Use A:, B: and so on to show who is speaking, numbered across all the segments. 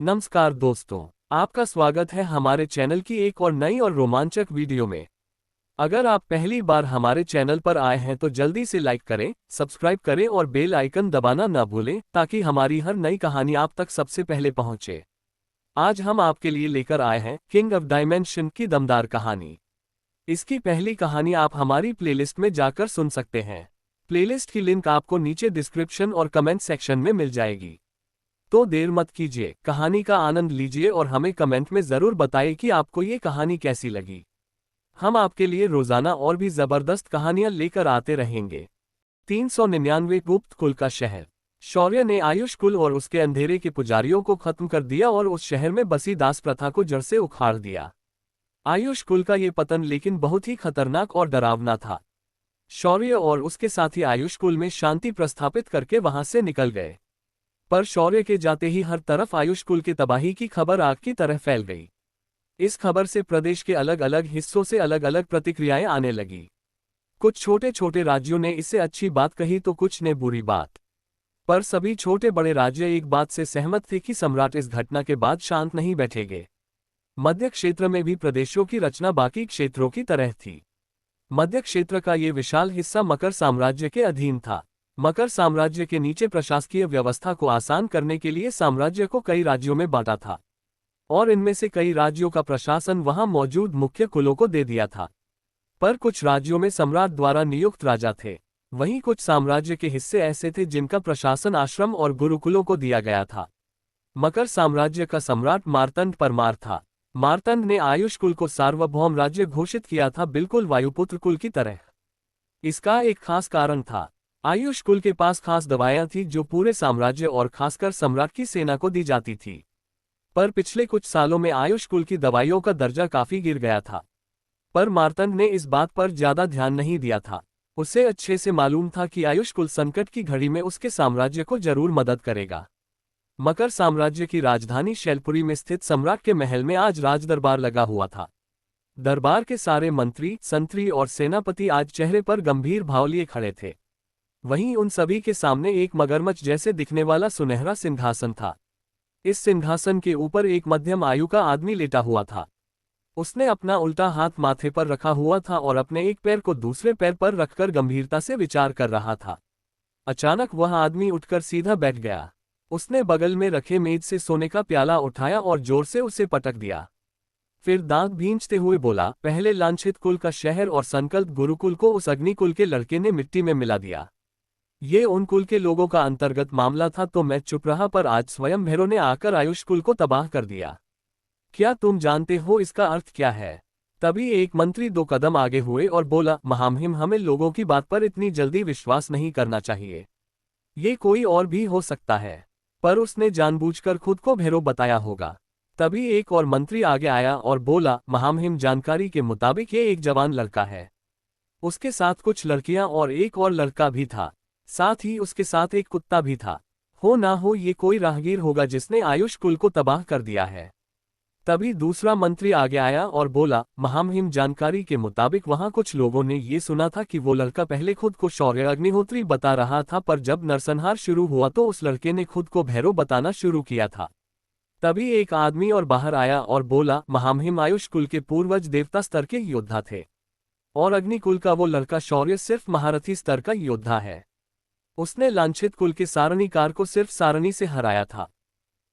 A: नमस्कार दोस्तों, आपका स्वागत है हमारे चैनल की एक और नई और रोमांचक वीडियो में। अगर आप पहली बार हमारे चैनल पर आए हैं तो जल्दी से लाइक करें, सब्सक्राइब करें और बेल आइकन दबाना न भूलें ताकि हमारी हर नई कहानी आप तक सबसे पहले पहुंचे। आज हम आपके लिए लेकर आए हैं किंग ऑफ डायमेंशन की दमदार कहानी। इसकी पहली कहानी आप हमारी प्लेलिस्ट में जाकर सुन सकते हैं। प्लेलिस्ट की लिंक आपको नीचे डिस्क्रिप्शन और कमेंट सेक्शन में मिल जाएगी। तो देर मत कीजिए, कहानी का आनंद लीजिए और हमें कमेंट में जरूर बताइए कि आपको ये कहानी कैसी लगी। हम आपके लिए रोजाना और भी जबरदस्त कहानियां लेकर आते रहेंगे। 399 गुप्त कुल का शहर। शौर्य ने आयुष कुल और उसके अंधेरे के पुजारियों को खत्म कर दिया और उस शहर में बसी दास प्रथा को जड़ से उखाड़ दिया। आयुष कुल का ये पतन लेकिन बहुत ही खतरनाक और डरावना था। शौर्य और उसके साथी आयुष कुल में शांति प्रस्थापित करके वहां से निकल गए, पर शौर्य के जाते ही हर तरफ आयुष कुल की तबाही की खबर आग की तरह फैल गई। इस खबर से प्रदेश के अलग अलग हिस्सों से अलग अलग प्रतिक्रियाएं आने लगी। कुछ छोटे छोटे राज्यों ने इससे अच्छी बात कही तो कुछ ने बुरी बात। पर सभी छोटे बड़े राज्य एक बात से सहमत थे कि सम्राट इस घटना के बाद शांत नहीं बैठेंगे। मध्य क्षेत्र में भी प्रदेशों की रचना बाकी क्षेत्रों की तरह थी। मध्य क्षेत्र का ये विशाल हिस्सा मकर साम्राज्य के अधीन था। मकर साम्राज्य के नीचे प्रशासकीय व्यवस्था को आसान करने के लिए साम्राज्य को कई राज्यों में बांटा था और इनमें से कई राज्यों का प्रशासन वहां मौजूद मुख्य कुलों को दे दिया था। पर कुछ राज्यों में सम्राट द्वारा नियुक्त राजा थे। वहीं कुछ साम्राज्य के हिस्से ऐसे थे जिनका प्रशासन आश्रम और गुरुकुलों को दिया गया था। मकर साम्राज्य का सम्राट मार्तंड परमार था। मार्तंड ने आयुष कुल को सार्वभौम राज्य घोषित किया था, बिल्कुल वायुपुत्र कुल की तरह। इसका एक खास कारण था। आयुष कुल के पास खास दवाएं थीं जो पूरे साम्राज्य और खासकर सम्राट की सेना को दी जाती थी। पर पिछले कुछ सालों में आयुष कुल की दवाइयों का दर्जा काफी गिर गया था। पर मार्तंड ने इस बात पर ज्यादा ध्यान नहीं दिया था। उसे अच्छे से मालूम था कि आयुष कुल संकट की घड़ी में उसके साम्राज्य को जरूर मदद करेगा। मकर साम्राज्य की राजधानी शैलपुरी में स्थित सम्राट के महल में आज राजदरबार लगा हुआ था। दरबार के सारे मंत्री, संतरी और सेनापति आज चेहरे पर गंभीर भाव लिए खड़े थे। वहीं उन सभी के सामने एक मगरमच्छ जैसे दिखने वाला सुनहरा सिंहासन था। इस सिंहासन के ऊपर एक मध्यम आयु का आदमी लेटा हुआ था। उसने अपना उल्टा हाथ माथे पर रखा हुआ था और अपने एक पैर को दूसरे पैर पर रखकर गंभीरता से विचार कर रहा था। अचानक वह आदमी उठकर सीधा बैठ गया। उसने बगल में रखे मेज से सोने का प्याला उठाया और जोर से उसे पटक दिया। फिर दांत भींचते हुए बोला, पहले लांछित कुल का शहर और संकल्प गुरुकुल को उस अग्नि कुल के लड़के ने मिट्टी में मिला दिया। ये उन कुल के लोगों का अंतर्गत मामला था तो मैं चुप रहा, पर आज स्वयं भैरव ने आकर आयुष कुल को तबाह कर दिया। क्या तुम जानते हो इसका अर्थ क्या है? तभी एक मंत्री 2 कदम आगे हुए और बोला, महामहिम, हमें लोगों की बात पर इतनी जल्दी विश्वास नहीं करना चाहिए। ये कोई और भी हो सकता है, पर उसने जानबूझकर खुद को भैरव बताया होगा। तभी एक और मंत्री आगे आया और बोला, महामहिम, जानकारी के मुताबिक ये एक जवान लड़का है। उसके साथ कुछ लड़कियां और एक और लड़का भी था। साथ ही उसके साथ एक कुत्ता भी था। हो ना हो ये कोई राहगीर होगा जिसने आयुष कुल को तबाह कर दिया है। तभी दूसरा मंत्री आगे आया और बोला, महामहिम, जानकारी के मुताबिक वहां कुछ लोगों ने ये सुना था कि वो लड़का पहले खुद को शौर्य अग्निहोत्री बता रहा था, पर जब नरसंहार शुरू हुआ तो उस लड़के ने खुद को भैरव बताना शुरू किया था। तभी एक आदमी और बाहर आया और बोला, महामहिम, आयुष कुल के पूर्वज देवता स्तर के योद्धा थे और अग्निकुल का वो लड़का शौर्य सिर्फ महारथी स्तर का योद्धा है। उसने लांछित कुल के सारणीकार को सिर्फ सारणी से हराया था।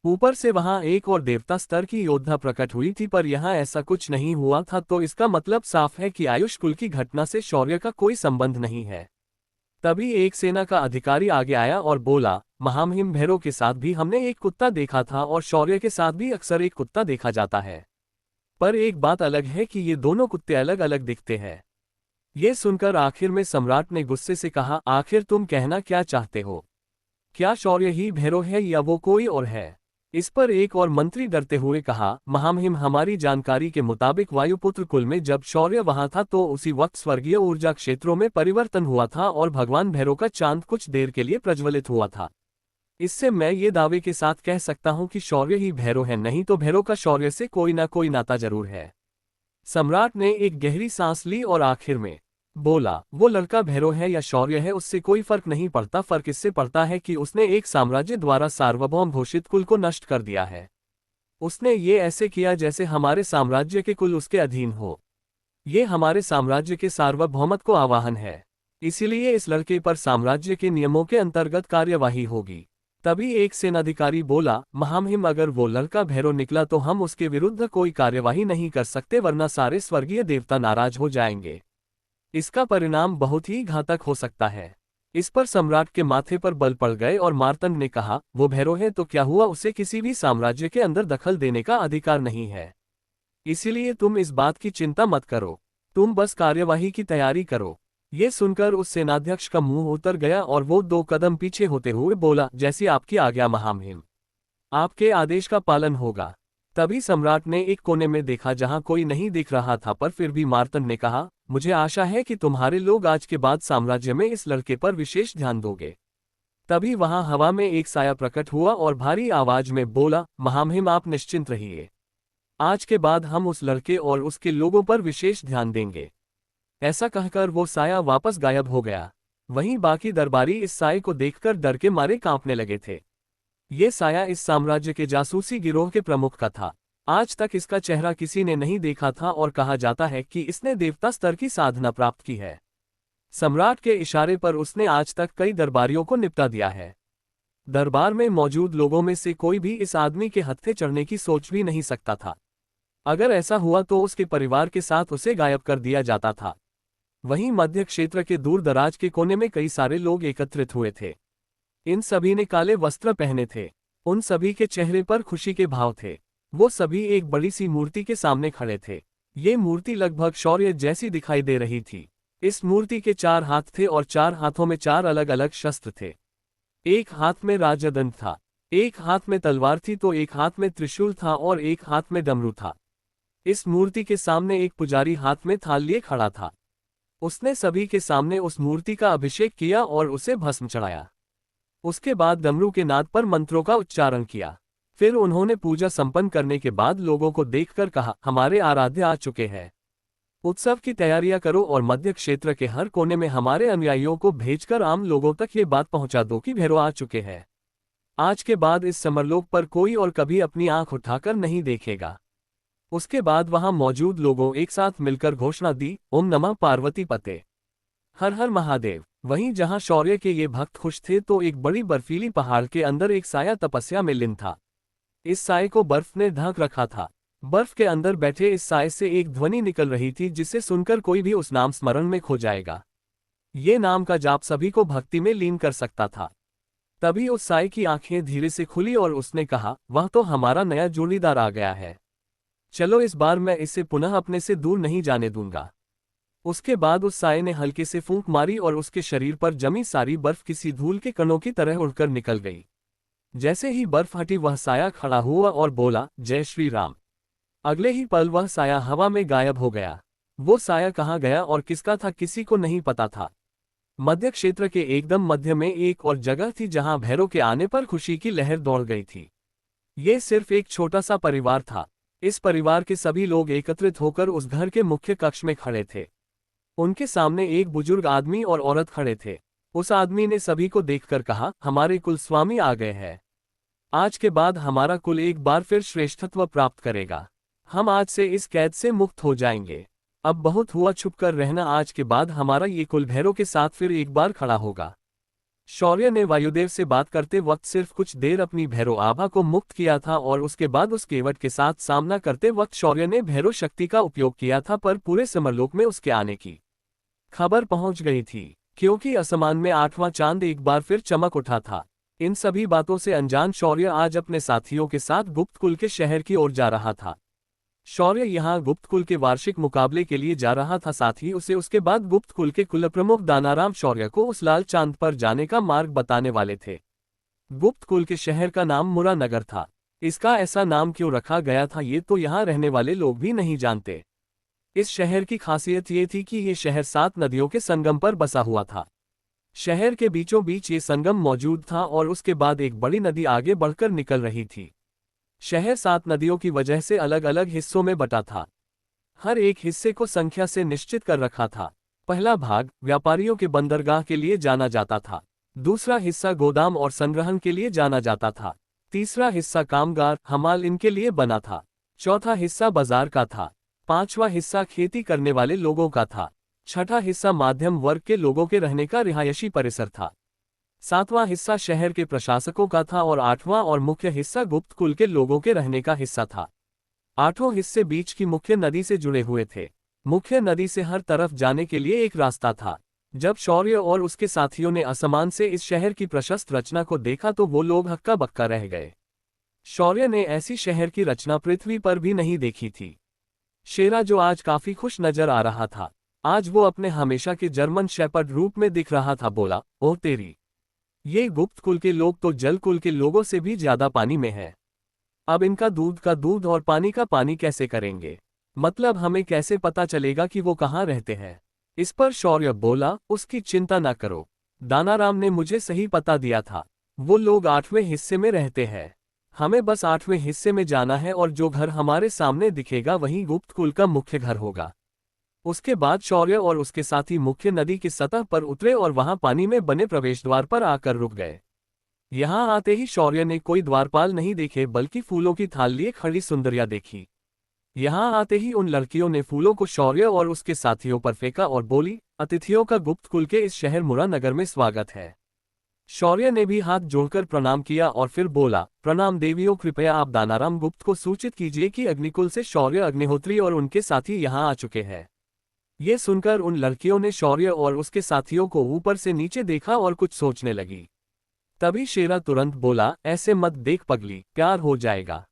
A: ऊपर से वहां एक और देवता स्तर की योद्धा प्रकट हुई थी, पर यहां ऐसा कुछ नहीं हुआ था, तो इसका मतलब साफ है कि आयुष कुल की घटना से शौर्य का कोई संबंध नहीं है। तभी एक सेना का अधिकारी आगे आया और बोला, महामहिम, भैरव के साथ भी हमने एक कुत्ता देखा था और शौर्य के साथ भी अक्सर एक कुत्ता देखा जाता है, पर एक बात अलग है कि ये दोनों कुत्ते अलग अलग दिखते हैं। ये सुनकर आखिर में सम्राट ने गुस्से से कहा, आखिर तुम कहना क्या चाहते हो? क्या शौर्य ही भैरव है या वो कोई और है? इस पर एक और मंत्री डरते हुए कहा, महामहिम, हमारी जानकारी के मुताबिक वायुपुत्र कुल में जब शौर्य वहां था तो उसी वक्त स्वर्गीय ऊर्जा क्षेत्रों में परिवर्तन हुआ था और भगवान भैरव का चांद कुछ देर के लिए प्रज्वलित हुआ था। इससे मैं ये दावे के साथ कह सकता हूं कि शौर्य ही भैरव है, नहीं तो भैरव का शौर्य से कोई ना कोई नाता जरूर है। सम्राट ने एक गहरी सांस ली और आखिर में बोला, वो लड़का भैरव है या शौर्य है उससे कोई फर्क नहीं पड़ता, फर्क इससे पड़ता है कि उसने एक साम्राज्य द्वारा सार्वभौम घोषित कुल को नष्ट कर दिया है। उसने ये ऐसे किया जैसे हमारे साम्राज्य के कुल उसके अधीन हो। ये हमारे साम्राज्य के सार्वभौमत्व को आवाहन है। इसीलिए इस लड़के पर साम्राज्य के नियमों के अंतर्गत कार्यवाही होगी। तभी एक सेनाधिकारी बोला, महामहिम, अगर वो लड़का भैरव निकला तो हम उसके विरुद्ध कोई कार्यवाही नहीं कर सकते, वरना सारे स्वर्गीय देवता नाराज हो जाएंगे। इसका परिणाम बहुत ही घातक हो सकता है। इस पर सम्राट के माथे पर बल पड़ गए और मार्तंड ने कहा, वो भैरव है तो क्या हुआ, उसे किसी भी साम्राज्य के अंदर दखल देने का अधिकार नहीं है। इसीलिए तुम इस बात की चिंता मत करो, तुम बस कार्यवाही की तैयारी करो। ये सुनकर उस सेनाध्यक्ष का मुंह उतर गया और वो 2 कदम पीछे होते हुए बोला, जैसी आपकी आज्ञा महामहिम, आपके आदेश का पालन होगा। तभी सम्राट ने एक कोने में देखा जहां कोई नहीं दिख रहा था, पर फिर भी मार्तंड ने कहा, मुझे आशा है कि तुम्हारे लोग आज के बाद साम्राज्य में इस लड़के पर विशेष ध्यान दोगे। तभी वहां हवा में एक साया प्रकट हुआ और भारी आवाज में बोला, महामहिम, आप निश्चिंत रहिए, आज के बाद हम उस लड़के और उसके लोगों पर विशेष ध्यान देंगे। ऐसा कहकर वो साया वापस गायब हो गया। वहीं बाकी दरबारी इस साये को देखकर डर के मारे कांपने लगे थे। ये साया इस साम्राज्य के जासूसी गिरोह के प्रमुख का था। आज तक इसका चेहरा किसी ने नहीं देखा था और कहा जाता है कि इसने देवता स्तर की साधना प्राप्त की है। सम्राट के इशारे पर उसने आज तक कई दरबारियों को निपटा दिया है। दरबार में मौजूद लोगों में से कोई भी इस आदमी के हत्थे चढ़ने की सोच भी नहीं सकता था। अगर ऐसा हुआ तो उसके परिवार के साथ उसे गायब कर दिया जाता था। वहीं मध्य क्षेत्र के दूर दराज के कोने में कई सारे लोग एकत्रित हुए थे। इन सभी ने काले वस्त्र पहने थे। उन सभी के चेहरे पर खुशी के भाव थे। वो सभी एक बड़ी सी मूर्ति के सामने खड़े थे। ये मूर्ति लगभग शौर्य जैसी दिखाई दे रही थी। इस मूर्ति के 4 हाथ थे और 4 हाथों में 4 अलग अलग शस्त्र थे। एक हाथ में राजदंड था, एक हाथ में तलवार थी तो एक हाथ में त्रिशूल था और एक हाथ में डमरू था। इस मूर्ति के सामने एक पुजारी हाथ में थाल लिए खड़ा था। उसने सभी के सामने उस मूर्ति का अभिषेक किया और उसे भस्म चढ़ाया। उसके बाद डमरू के नाद पर मंत्रों का उच्चारण किया। फिर उन्होंने पूजा संपन्न करने के बाद लोगों को देखकर कहा, हमारे आराध्य आ चुके हैं। उत्सव की तैयारियां करो और मध्य क्षेत्र के हर कोने में हमारे अनुयायियों को भेजकर आम लोगों तक ये बात पहुंचा दो कि भैरव आ चुके हैं। आज के बाद इस समरलोक पर कोई और कभी अपनी आंख उठाकर नहीं देखेगा। उसके बाद वहां मौजूद लोगों एक साथ मिलकर घोषणा दी, ओम नमः पार्वती पते, हर हर महादेव। वहीं जहां शौर्य के ये भक्त खुश थे तो एक बड़ी बर्फीली पहाड़ के अंदर एक साया तपस्या में लीन था। इस साये को बर्फ ने ढक रखा था। बर्फ के अंदर बैठे इस साये से एक ध्वनि निकल रही थी जिसे सुनकर कोई भी उस नाम स्मरण में खो जाएगा। ये नाम का जाप सभी को भक्ति में लीन कर सकता था। तभी उस साये की आंखें धीरे से खुली और उसने कहा, वह तो हमारा नया जोड़ीदार आ गया है। चलो इस बार मैं इसे पुनः अपने से दूर नहीं जाने दूंगा। उसके बाद उस साये ने हल्के से फूंक मारी और उसके शरीर पर जमी सारी बर्फ किसी धूल के कणों की तरह उड़कर निकल गई। जैसे ही बर्फ हटी वह साया खड़ा हुआ और बोला, जय श्री राम। अगले ही पल वह साया हवा में गायब हो गया। वो साया कहाँ गया और किसका था किसी को नहीं पता था। मध्य क्षेत्र के एकदम मध्य में एक और जगह थी जहां भैरव के आने पर खुशी की लहर दौड़ गई थी। ये सिर्फ एक छोटा सा परिवार था। इस परिवार के सभी लोग एकत्रित होकर उस घर के मुख्य कक्ष में खड़े थे। उनके सामने एक बुजुर्ग आदमी और औरत खड़े थे। उस आदमी ने सभी को देखकर कहा, हमारे कुल स्वामी आ गए हैं। आज के बाद हमारा कुल एक बार फिर श्रेष्ठत्व प्राप्त करेगा। हम आज से इस कैद से मुक्त हो जाएंगे। अब बहुत हुआ छुपकर रहना, आज के बाद हमारा ये कुल भैरव के साथ फिर एक बार खड़ा होगा। शौर्य ने वायुदेव से बात करते वक्त सिर्फ कुछ देर अपनी भैरव आभा को मुक्त किया था और उसके बाद उस केवट के साथ सामना करते वक्त शौर्य ने भैरव शक्ति का उपयोग किया था, पर पूरे समरलोक में उसके आने की खबर पहुंच गई थी, क्योंकि आसमान में 8वां चांद एक बार फिर चमक उठा था। इन सभी बातों से अनजान शौर्य आज अपने साथियों के साथ गुप्त कुल के शहर की ओर जा रहा था। शौर्य यहाँ गुप्त कुल के वार्षिक मुकाबले के लिए जा रहा था, साथ ही उसे उसके बाद गुप्त कुल के कुल प्रमुख दानाराम शौर्य को उस लाल चांद पर जाने का मार्ग बताने वाले थे। गुप्त कुल के शहर का नाम मुरा नगर था। इसका ऐसा नाम क्यों रखा गया था ये तो यहाँ रहने वाले लोग भी नहीं जानते। इस शहर की खासियत ये थी कि ये शहर 7 नदियों के संगम पर बसा हुआ था। शहर के बीचों बीच ये संगम मौजूद था और उसके बाद एक बड़ी नदी आगे बढ़कर निकल रही थी। शहर 7 नदियों की वजह से अलग अलग हिस्सों में बटा था। हर एक हिस्से को संख्या से निश्चित कर रखा था। पहला भाग व्यापारियों के बंदरगाह के लिए जाना जाता था। दूसरा हिस्सा गोदाम और संग्रहण के लिए जाना जाता था। तीसरा हिस्सा कामगार हमाल इनके लिए बना था। चौथा हिस्सा बाजार का था। पांचवा हिस्सा खेती करने वाले लोगों का था। छठा हिस्सा मध्यम वर्ग के लोगों के रहने का रिहायशी परिसर था। सातवां हिस्सा शहर के प्रशासकों का था और आठवां और मुख्य हिस्सा गुप्त कुल के लोगों के रहने का हिस्सा था। आठों हिस्से बीच की मुख्य नदी से जुड़े हुए थे। मुख्य नदी से हर तरफ जाने के लिए एक रास्ता था। जब शौर्य और उसके साथियों ने आसमान से इस शहर की प्रशस्त रचना को देखा तो वो लोग हक्का बक्का रह गए। शौर्य ने ऐसी शहर की रचना पृथ्वी पर भी नहीं देखी थी। शेरा जो आज काफी खुश नजर आ रहा था, आज वो अपने हमेशा के जर्मन शेपर्ड रूप में दिख रहा था, बोला, ओह तेरी, ये गुप्त कुल के लोग तो जल कुल के लोगों से भी ज्यादा पानी में है। अब इनका दूध का दूध और पानी का पानी कैसे करेंगे? मतलब हमें कैसे पता चलेगा कि वो कहाँ रहते हैं? इस पर शौर्य बोला, उसकी चिंता ना करो, दानाराम ने मुझे सही पता दिया था। वो लोग 8वें हिस्से में रहते हैं। हमें बस 8वें हिस्से में जाना है और जो घर हमारे सामने दिखेगा वही गुप्त कुल का मुख्य घर होगा। उसके बाद शौर्य और उसके साथी मुख्य नदी की सतह पर उतरे और वहां पानी में बने प्रवेश द्वार पर आकर रुक गए। यहां आते ही शौर्य ने कोई द्वारपाल नहीं देखे बल्कि फूलों की थाल लिए खड़ी सुंदरिया देखी। यहां आते ही उन लड़कियों ने फूलों को शौर्य और उसके साथियों पर फेंका और बोली, अतिथियों का गुप्त कुल के इस शहर मुरा नगर में स्वागत है। शौर्य ने भी हाथ जोड़कर प्रणाम किया और फिर बोला, प्रणाम देवियों, कृपया आप दानाराम गुप्त को सूचित कीजिए कि अग्निकुल से शौर्य, अग्निहोत्री और उनके साथी यहां आ चुके हैं। ये सुनकर उन लड़कियों ने शौर्य और उसके साथियों को ऊपर से नीचे देखा और कुछ सोचने लगी। तभी शेरा तुरंत बोला, ऐसे मत देख पगली, प्यार हो जाएगा।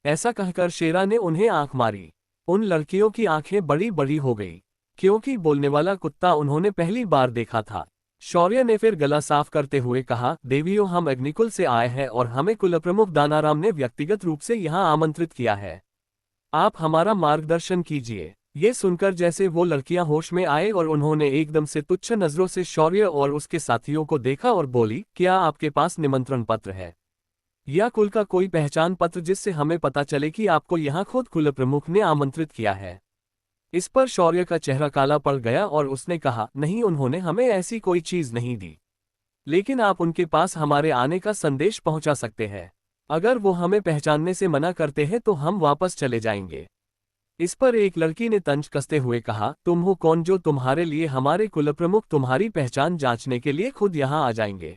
A: ऐसा कहकर शेरा ने उन्हें आंख मारी। उन लड़कियों की आंखें बड़ी बड़ी हो गई, क्योंकि बोलने वाला कुत्ता उन्होंने पहली बार देखा था। शौर्य ने फिर गला साफ करते हुए कहा, देवियों, हम अग्निकुल से आए हैं और हमें कुलप्रमुख दानाराम ने व्यक्तिगत रूप से यहाँ आमंत्रित किया है। आप हमारा मार्गदर्शन कीजिए। ये सुनकर जैसे वो लड़कियां होश में आए और उन्होंने एकदम से तुच्छ नजरों से शौर्य और उसके साथियों को देखा और बोली, क्या आपके पास निमंत्रण पत्र है या कुल का कोई पहचान पत्र जिससे हमें पता चले कि आपको यहाँ खुद कुल प्रमुख ने आमंत्रित किया है? इस पर शौर्य का चेहरा काला पड़ गया और उसने कहा, नहीं, उन्होंने हमें ऐसी कोई चीज नहीं दी, लेकिन आप उनके पास हमारे आने का संदेश पहुंचा सकते हैं। अगर वो हमें पहचानने से मना करते हैं तो हम वापस चले जाएंगे। इस पर एक लड़की ने तंज कसते हुए कहा, तुम हो कौन जो तुम्हारे लिए हमारे कुल प्रमुख तुम्हारी पहचान जांचने के लिए खुद यहाँ आ जाएंगे?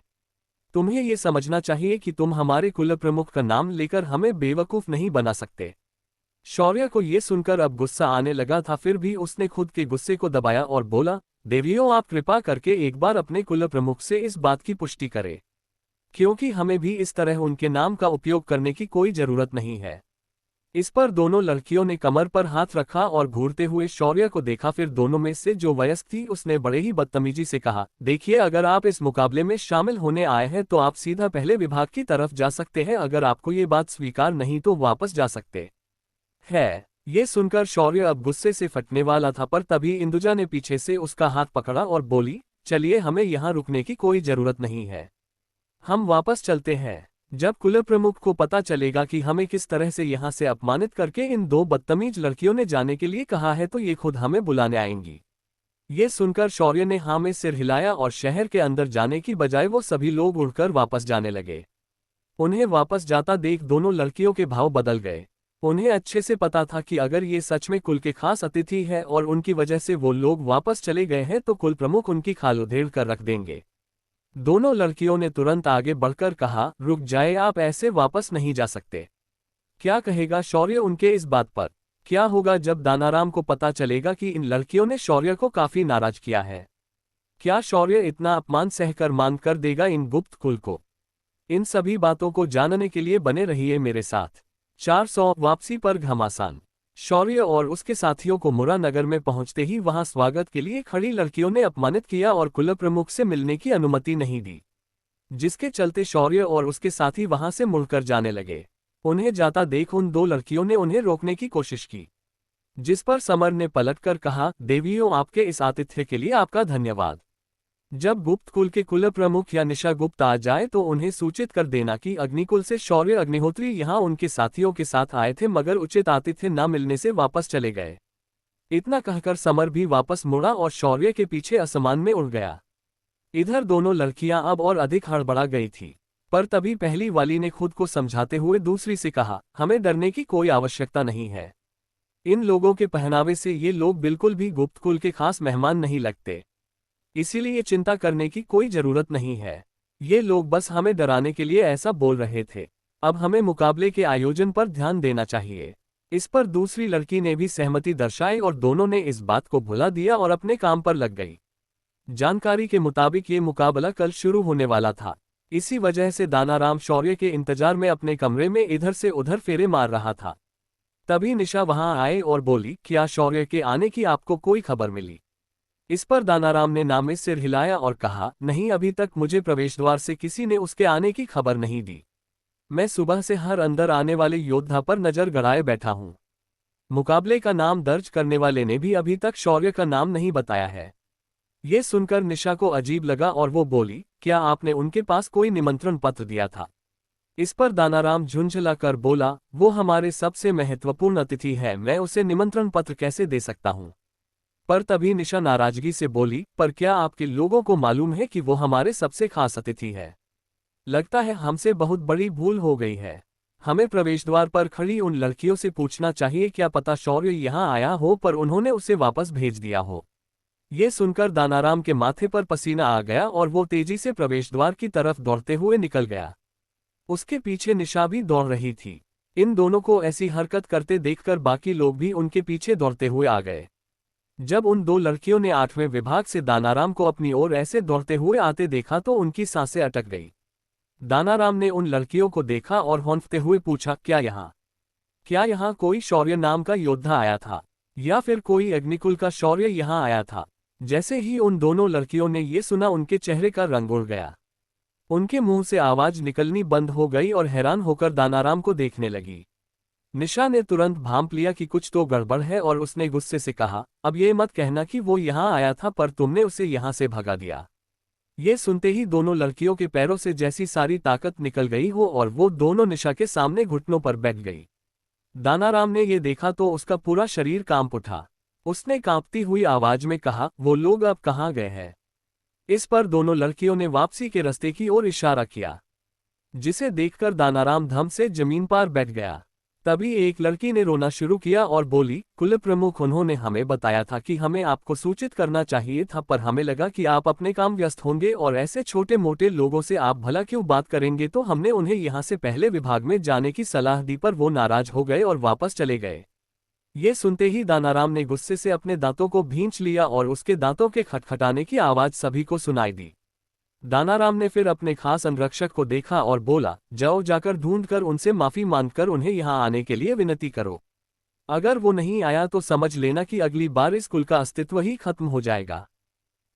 A: तुम्हें ये समझना चाहिए कि तुम हमारे कुल प्रमुख का नाम लेकर हमें बेवकूफ नहीं बना सकते। शौर्य को ये सुनकर अब गुस्सा आने लगा था, फिर भी उसने खुद के गुस्से को दबाया और बोला, देवियों, आप कृपा करके एक बार अपने कुल प्रमुख से इस बात की पुष्टि करें, क्योंकि हमें भी इस तरह उनके नाम का उपयोग करने की कोई जरूरत नहीं है। इस पर दोनों लड़कियों ने कमर पर हाथ रखा और घूरते हुए शौर्य को देखा। फिर दोनों में से जो वयस्क थी उसने बड़े ही बदतमीजी से कहा, देखिए, अगर आप इस मुकाबले में शामिल होने आए हैं तो आप सीधा पहले विभाग की तरफ जा सकते हैं। अगर आपको ये बात स्वीकार नहीं तो वापस जा सकते हैं। ये सुनकर शौर्य अब गुस्से से फटने वाला था, पर तभी इंदुजा ने पीछे से उसका हाथ पकड़ा और बोली, चलिए, हमें यहाँ रुकने की कोई जरूरत नहीं है, हम वापस चलते हैं। जब कुल प्रमुख को पता चलेगा कि हमें किस तरह से यहाँ से अपमानित करके इन दो बदतमीज लड़कियों ने जाने के लिए कहा है तो ये खुद हमें बुलाने आएंगी। ये सुनकर शौर्य ने हाँ में सिर हिलाया और शहर के अंदर जाने की बजाय वो सभी लोग उड़कर वापस जाने लगे। उन्हें वापस जाता देख दोनों लड़कियों के भाव बदल गए। उन्हें अच्छे से पता था कि अगर ये सच में कुल के खास अतिथि है और उनकी वजह से वो लोग वापस चले गए हैं तो कुल प्रमुख उनकी खाल उधेड़ कर रख देंगे। दोनों लड़कियों ने तुरंत आगे बढ़कर कहा, रुक जाए, आप ऐसे वापस नहीं जा सकते। क्या कहेगा शौर्य उनके इस बात पर? क्या होगा जब दानाराम को पता चलेगा कि इन लड़कियों ने शौर्य को काफी नाराज किया है? क्या शौर्य इतना अपमान सहकर मान कर देगा इन गुप्त कुल को? इन सभी बातों को जानने के लिए बने रहिए मेरे साथ। 400 वापसी पर घमासान। शौर्य और उसके साथियों को मुरा नगर में पहुंचते ही वहां स्वागत के लिए खड़ी लड़कियों ने अपमानित किया और कुल प्रमुख से मिलने की अनुमति नहीं दी, जिसके चलते शौर्य और उसके साथी वहां से मुड़कर जाने लगे। उन्हें जाता देख उन दो लड़कियों ने उन्हें रोकने की कोशिश की, जिस पर समर ने पलटकर कहा, देवियों, आपके इस आतिथ्य के लिए आपका धन्यवाद। जब गुप्त कुल के कुल प्रमुख या निशा गुप्त आ जाए तो उन्हें सूचित कर देना कि अग्निकुल से शौर्य अग्निहोत्री यहाँ उनके साथियों के साथ आए थे मगर उचित आतिथ्य न मिलने से वापस चले गए। इतना कहकर समर भी वापस मुड़ा और शौर्य के पीछे आसमान में उड़ गया। इधर दोनों लड़कियां अब और अधिक हड़बड़ा गई थी। पर तभी पहली वाली ने खुद को समझाते हुए दूसरी से कहा, हमें डरने की कोई आवश्यकता नहीं है। इन लोगों के पहनावे से ये लोग बिल्कुल भी गुप्त कुल के खास मेहमान नहीं लगते, इसीलिए चिंता करने की कोई जरूरत नहीं है। ये लोग बस हमें डराने के लिए ऐसा बोल रहे थे। अब हमें मुकाबले के आयोजन पर ध्यान देना चाहिए। इस पर दूसरी लड़की ने भी सहमति दर्शाई और दोनों ने इस बात को भुला दिया और अपने काम पर लग गई। जानकारी के मुताबिक ये मुकाबला कल शुरू होने वाला था। इसी वजह से दानाराम शौर्य के इंतजार में अपने कमरे में इधर से उधर फेरे मार रहा था। तभी निशा वहां आए और बोली, क्या शौर्य के आने की आपको कोई खबर मिली? इस पर दानाराम ने ना में सिर हिलाया और कहा, नहीं, अभी तक मुझे प्रवेश द्वार से किसी ने उसके आने की खबर नहीं दी। मैं सुबह से हर अंदर आने वाले योद्धा पर नजर गड़ाए बैठा हूं। मुकाबले का नाम दर्ज करने वाले ने भी अभी तक शौर्य का नाम नहीं बताया है। ये सुनकर निशा को अजीब लगा और वो बोली, क्या आपने उनके पास कोई निमंत्रण पत्र दिया था? इस पर दानाराम झुंझला कर बोला, वो हमारे सबसे महत्वपूर्ण अतिथि है, मैं उसे निमंत्रण पत्र कैसे दे सकता हूं? पर तभी निशा नाराजगी से बोली, पर क्या आपके लोगों को मालूम है कि वो हमारे सबसे खास अतिथि है? लगता है हमसे बहुत बड़ी भूल हो गई है। हमें प्रवेश द्वार पर खड़ी उन लड़कियों से पूछना चाहिए, क्या पता शौर्य यहाँ आया हो पर उन्होंने उसे वापस भेज दिया हो। ये सुनकर दानाराम के माथे पर पसीना आ गया और वो तेजी से प्रवेश द्वार की तरफ दौड़ते हुए निकल गया। उसके पीछे निशा भी दौड़ रही थी। इन दोनों को ऐसी हरकत करते देखकर बाकी लोग भी उनके पीछे दौड़ते हुए आ गए। जब उन दो लड़कियों ने 8वें विभाग से दानाराम को अपनी ओर ऐसे दौड़ते हुए आते देखा तो उनकी सांसें अटक गई। दानाराम ने उन लड़कियों को देखा और हौंफते हुए पूछा, क्या यहाँ कोई शौर्य नाम का योद्धा आया था, या फिर कोई अग्निकुल का शौर्य यहाँ आया था? जैसे ही उन दोनों लड़कियों ने ये सुना, उनके चेहरे का रंग उड़ गया। उनके मुंह से आवाज निकलनी बंद हो गई और हैरान होकर दानाराम को देखने लगी। निशा ने तुरंत भांप लिया कि कुछ तो गड़बड़ है और उसने गुस्से से कहा, अब ये मत कहना कि वो यहाँ आया था पर तुमने उसे यहाँ से भगा दिया। ये सुनते ही दोनों लड़कियों के पैरों से जैसी सारी ताकत निकल गई हो और वो दोनों निशा के सामने घुटनों पर बैठ गई। दानाराम ने ये देखा तो उसका पूरा शरीर कांप उठा। उसने कांपती हुई आवाज में कहा, वो लोग अब कहाँ गए हैं? इस पर दोनों लड़कियों ने वापसी के रास्ते की ओर इशारा किया, जिसे देखकर दानाराम धम से जमीन पर बैठ गया। तभी एक लड़की ने रोना शुरू किया और बोली, कुल प्रमुख, उन्होंने हमें बताया था कि हमें आपको सूचित करना चाहिए था, पर हमें लगा कि आप अपने काम व्यस्त होंगे और ऐसे छोटे मोटे लोगों से आप भला क्यों बात करेंगे, तो हमने उन्हें यहाँ से पहले विभाग में जाने की सलाह दी, पर वो नाराज हो गए और वापस चले गए। ये सुनते ही दानाराम ने गुस्से से अपने दांतों को भींच लिया और उसके दांतों के खटखटाने की आवाज सभी को सुनाई दी। दानाराम ने फिर अपने खास अंगरक्षक को देखा और बोला, जाओ, जाकर ढूंढकर उनसे माफी मांगकर उन्हें यहाँ आने के लिए विनती करो। अगर वो नहीं आया तो समझ लेना कि अगली बार इस कुल का अस्तित्व ही खत्म हो जाएगा।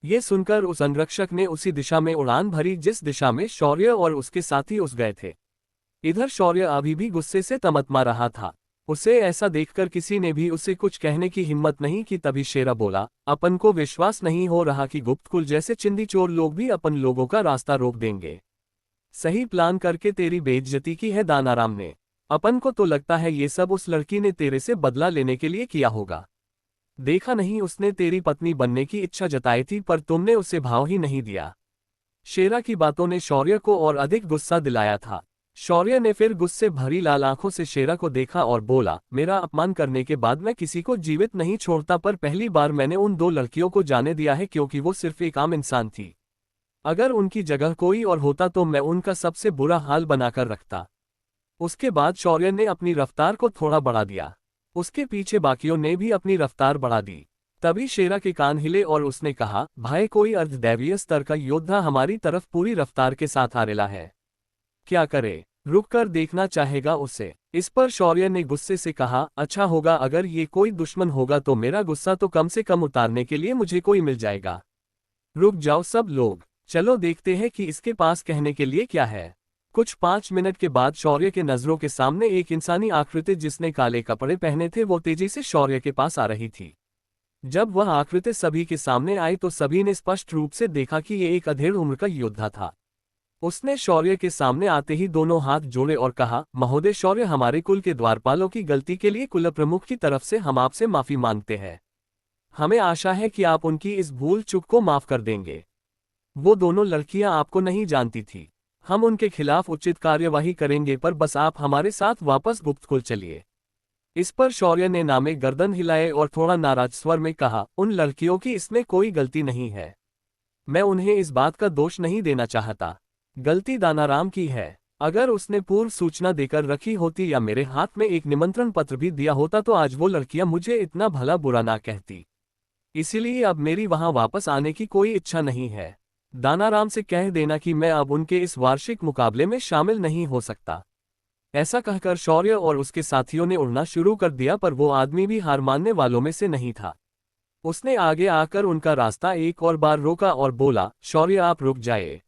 A: ये सुनकर उस अंगरक्षक ने उसी दिशा में उड़ान भरी जिस दिशा में शौर्य और उसके साथी उस गए थे। इधर शौर्य अभी भी गुस्से से तमतमा रहा था। उसे ऐसा देखकर किसी ने भी उसे कुछ कहने की हिम्मत नहीं की। तभी शेरा बोला, अपन को विश्वास नहीं हो रहा कि गुप्तकुल जैसे चिंदी चोर लोग भी अपन लोगों का रास्ता रोक देंगे। सही प्लान करके तेरी बेइज्जती की है दानाराम ने। अपन को तो लगता है ये सब उस लड़की ने तेरे से बदला लेने के लिए किया होगा। देखा नहीं, उसने तेरी पत्नी बनने की इच्छा जताई थी पर तुमने उसे भाव ही नहीं दिया। शेरा की बातों ने शौर्य को और अधिक गुस्सा दिलाया था। शौर्य ने फिर गुस्से भरी लाल आंखों से शेरा को देखा और बोला, मेरा अपमान करने के बाद मैं किसी को जीवित नहीं छोड़ता, पर पहली बार मैंने उन दो लड़कियों को जाने दिया है क्योंकि वो सिर्फ एक आम इंसान थी। अगर उनकी जगह कोई और होता तो मैं उनका सबसे बुरा हाल बनाकर रखता। उसके बाद शौर्य ने अपनी रफ्तार को थोड़ा बढ़ा दिया। उसके पीछे बाकियों ने भी अपनी रफ्तार बढ़ा दी। तभी शेरा के कान हिले और उसने कहा, भाई, कोई अर्धदैवीय स्तर का योद्धा हमारी तरफ पूरी रफ्तार के साथ आ रहा है। क्या करे? रुककर देखना चाहेगा उसे। इस पर शौर्य ने गुस्से से कहा, अच्छा होगा अगर ये कोई दुश्मन होगा तो मेरा गुस्सा तो कम से कम उतारने के लिए मुझे कोई मिल जाएगा। रुक जाओ सब लोग, चलो देखते हैं कि इसके पास कहने के लिए क्या है। कुछ 5 मिनट के बाद शौर्य के नजरों के सामने एक इंसानी आकृति जिसने काले कपड़े पहने थे वो तेजी से शौर्य के पास आ रही थी। जब वह आकृति सभी के सामने आई तो सभी ने स्पष्ट रूप से देखा कि ये एक अधेड़ उम्र का योद्धा था। उसने शौर्य के सामने आते ही दोनों हाथ जोड़े और कहा, महोदय शौर्य, हमारे कुल के द्वारपालों की गलती के लिए कुल प्रमुख की तरफ से हम आपसे माफी मांगते हैं। हमें आशा है कि आप उनकी इस भूल चूक को माफ कर देंगे। वो दोनों लड़कियां आपको नहीं जानती थी। हम उनके खिलाफ उचित कार्यवाही करेंगे, पर बस आप हमारे साथ वापस गुप्तकुल चलिए। इस पर शौर्य ने नामे गर्दन हिलाए और थोड़ा नाराज स्वर में कहा, उन लड़कियों की इसमें कोई गलती नहीं है। मैं उन्हें इस बात का दोष नहीं देना चाहता। गलती दानाराम की है। अगर उसने पूर्व सूचना देकर रखी होती या मेरे हाथ में एक निमंत्रण पत्र भी दिया होता तो आज वो लड़कियां मुझे इतना भला बुरा ना कहती। इसीलिए अब मेरी वहां वापस आने की कोई इच्छा नहीं है। दानाराम से कह देना कि मैं अब उनके इस वार्षिक मुकाबले में शामिल नहीं हो सकता। ऐसा कहकर शौर्य और उसके साथियों ने उड़ना शुरू कर दिया, पर वो आदमी भी हार मानने वालों में से नहीं था। उसने आगे आकर उनका रास्ता एक और बार रोका और बोला, शौर्य आप रुक जाइए।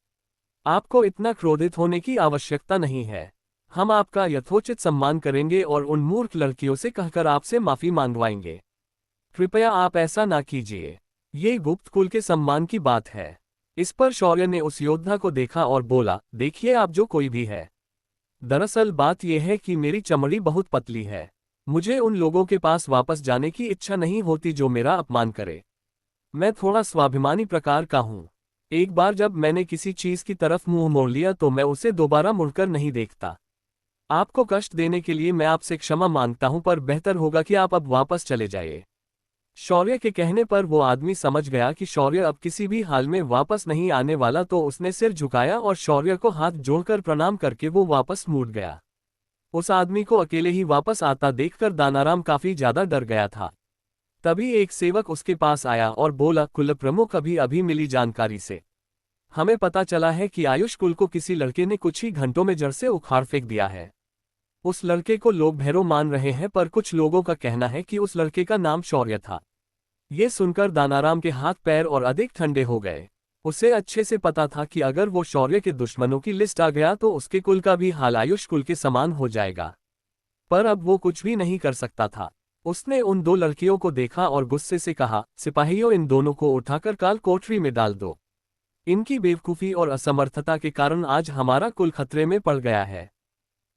A: आपको इतना क्रोधित होने की आवश्यकता नहीं है। हम आपका यथोचित सम्मान करेंगे और उन मूर्ख लड़कियों से कहकर आपसे माफी मांगवाएंगे। कृपया आप ऐसा ना कीजिए। ये गुप्त कुल के सम्मान की बात है। इस पर शौर्य ने उस योद्धा को देखा और बोला, देखिए आप जो कोई भी है, दरअसल बात यह है कि मेरी चमड़ी बहुत पतली है। मुझे उन लोगों के पास वापस जाने की इच्छा नहीं होती जो मेरा अपमान करे। मैं थोड़ा स्वाभिमानी प्रकार का हूं। एक बार जब मैंने किसी चीज की तरफ मुंह मोड़ लिया तो मैं उसे दोबारा मुड़कर नहीं देखता। आपको कष्ट देने के लिए मैं आपसे क्षमा मांगता हूं, पर बेहतर होगा कि आप अब वापस चले जाइए। शौर्य के कहने पर वो आदमी समझ गया कि शौर्य अब किसी भी हाल में वापस नहीं आने वाला, तो उसने सिर झुकाया और शौर्य को हाथ जोड़कर प्रणाम करके वो वापस मुड़ गया। उस आदमी को अकेले ही वापस आता देखकर दानाराम काफी ज्यादा डर गया था। तभी एक सेवक उसके पास आया और बोला, कुल प्रमुख, अभी अभी मिली जानकारी से हमें पता चला है कि आयुष कुल को किसी लड़के ने कुछ ही घंटों में जड़ से उखाड़ फेंक दिया है। उस लड़के को लोग भैरव मान रहे हैं, पर कुछ लोगों का कहना है कि उस लड़के का नाम शौर्य था। ये सुनकर दानाराम के हाथ पैर और अधिक ठंडे हो गए। उसे अच्छे से पता था कि अगर वो शौर्य के दुश्मनों की लिस्ट आ गया तो उसके कुल का भी हाल आयुष कुल के समान हो जाएगा। पर अब वो कुछ भी नहीं कर सकता था। उसने उन दो लड़कियों को देखा और गुस्से से कहा, सिपाहियों, इन दोनों को उठाकर काल कोठरी में डाल दो। इनकी बेवकूफ़ी और असमर्थता के कारण आज हमारा कुल खतरे में पड़ गया है।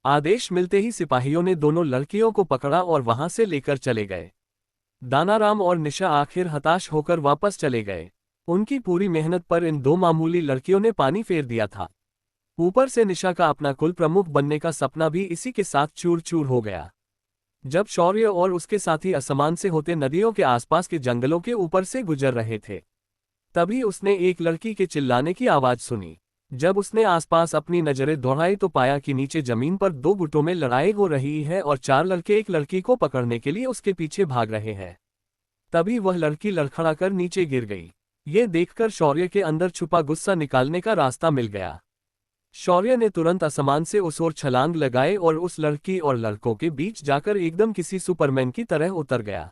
A: आदेश मिलते ही सिपाहियों ने दोनों लड़कियों को पकड़ा और वहां से लेकर चले गए। दानाराम और निशा आखिर हताश होकर वापस चले गए। उनकी पूरी मेहनत पर इन दो मामूली लड़कियों ने पानी फेर दिया था। ऊपर से निशा का अपना कुल प्रमुख बनने का सपना भी इसी के साथ चूर चूर हो गया। जब शौर्य और उसके साथी असमान से होते नदियों के आसपास के जंगलों के ऊपर से गुजर रहे थे, तभी उसने एक लड़की के चिल्लाने की आवाज सुनी। जब उसने आसपास अपनी नजरें दौड़ाई तो पाया कि नीचे जमीन पर दो गुटों में लड़ाई हो रही है और चार लड़के एक लड़की को पकड़ने के लिए उसके पीछे भाग रहे हैं। तभी वह लड़की लड़खड़ाकर नीचे गिर गई। ये देखकर शौर्य के अंदर छुपा गुस्सा निकालने का रास्ता मिल गया। शौर्य ने तुरंत आसमान से उस ओर छलांग लगाए और उस लड़की और लड़कों के बीच जाकर एकदम किसी सुपरमैन की तरह उतर गया।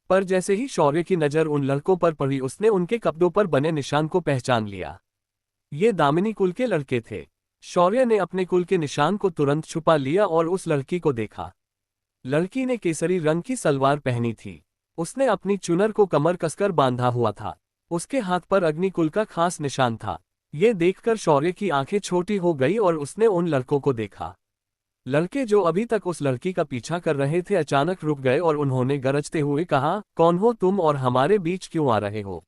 A: पर जैसे ही शौर्य की नजर उन लड़कों पर पड़ी, उसने उनके कपड़ों पर बने निशान को पहचान लिया। ये दामिनी कुल के लड़के थे। शौर्य ने अपने कुल के निशान को तुरंत छुपा लिया और उस लड़की को देखा। लड़की ने केसरी रंग की सलवार पहनी थी। उसने अपनी चुनर को कमर कसकर बांधा हुआ था। उसके हाथ पर अग्निकुल का खास निशान था। ये देखकर शौर्य की आंखें छोटी हो गई और उसने उन लड़कों को देखा। लड़के जो अभी तक उस लड़की का पीछा कर रहे थे अचानक रुक गए और उन्होंने गरजते हुए कहा, कौन हो तुम और हमारे बीच क्यों आ रहे हो?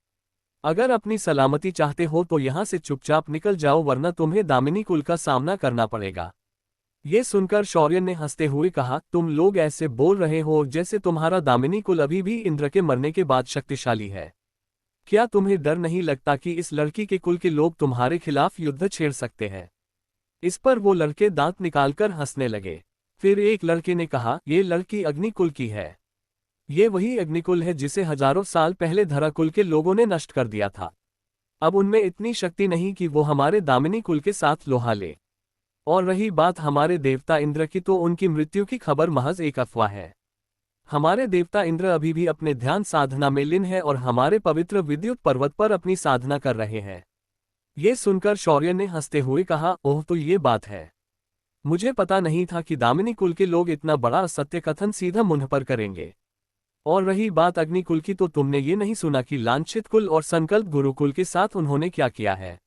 A: अगर अपनी सलामती चाहते हो तो यहाँ से चुपचाप निकल जाओ, वरना तुम्हें दामिनी कुल का सामना करना पड़ेगा। ये सुनकर शौर्य ने हंसते हुए कहा, तुम लोग ऐसे बोल रहे हो जैसे तुम्हारा दामिनी कुल अभी भी इंद्र के मरने के बाद शक्तिशाली है। क्या तुम्हें डर नहीं लगता कि इस लड़की के कुल के लोग तुम्हारे खिलाफ युद्ध छेड़ सकते हैं? इस पर वो लड़के दांत निकालकर हंसने लगे। फिर एक लड़के ने कहा, ये लड़की अग्निकुल की है। ये वही अग्निकुल है जिसे हजारों साल पहले धराकुल के लोगों ने नष्ट कर दिया था। अब उनमें इतनी शक्ति नहीं कि वो हमारे दामिनी कुल के साथ लोहा ले। और रही बात हमारे देवता इंद्र की, तो उनकी मृत्यु की खबर महज एक अफवाह है। हमारे देवता इंद्र अभी भी अपने ध्यान साधना में लीन है और हमारे पवित्र विद्युत पर्वत पर अपनी साधना कर रहे हैं। ये सुनकर शौर्य ने हंसते हुए कहा, ओह तो ये बात है। मुझे पता नहीं था कि दामिनी कुल के लोग इतना बड़ा असत्य कथन सीधा मुंह पर करेंगे। और रही बात अग्निकुल की, तो तुमने ये नहीं सुना कि लांछित कुल और संकल्प गुरुकुल के साथ उन्होंने क्या किया है?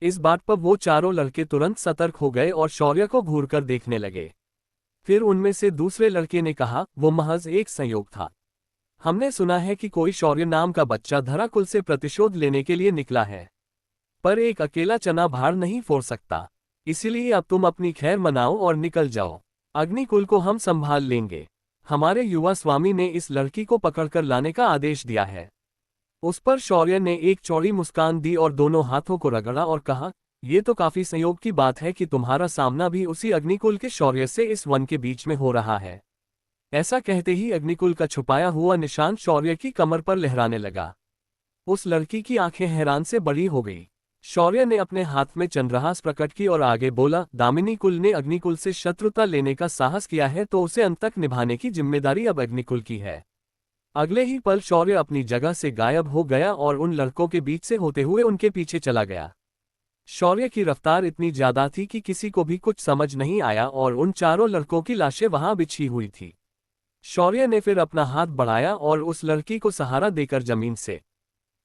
A: इस बात पर वो चारों लड़के तुरंत सतर्क हो गए और शौर्य को घूरकर देखने लगे। फिर उनमें से दूसरे लड़के ने कहा, वो महज एक संयोग था। हमने सुना है कि कोई शौर्य नाम का बच्चा धराकुल से प्रतिशोध लेने के लिए निकला है, पर एक अकेला चना भार नहीं फोड़ सकता। इसीलिए अब तुम अपनी खैर मनाओ और निकल जाओ। अग्निकुल को हम संभाल लेंगे। हमारे युवा स्वामी ने इस लड़की को पकड़कर लाने का आदेश दिया है। उस पर शौर्य ने एक चौड़ी मुस्कान दी और दोनों हाथों को रगड़ा और कहा, ये तो काफी संयोग की बात है कि तुम्हारा सामना भी उसी अग्निकुल के शौर्य से इस वन के बीच में हो रहा है। ऐसा कहते ही अग्निकुल का छुपाया हुआ निशान शौर्य की कमर पर लहराने लगा। उस लड़की की आंखें हैरान से बड़ी हो गई। शौर्य ने अपने हाथ में चंद्रहास प्रकट की और आगे बोला, दामिनी कुल ने अग्निकुल से शत्रुता लेने का साहस किया है तो उसे अंत तक निभाने की जिम्मेदारी अब अग्निकुल की है। अगले ही पल शौर्य अपनी जगह से गायब हो गया और उन लड़कों के बीच से होते हुए उनके पीछे चला गया। शौर्य की रफ्तार इतनी ज्यादा थी कि किसी को भी कुछ समझ नहीं आया और उन चारों लड़कों की लाशें वहां बिछी हुई थी। शौर्य ने फिर अपना हाथ बढ़ाया और उस लड़की को सहारा देकर जमीन से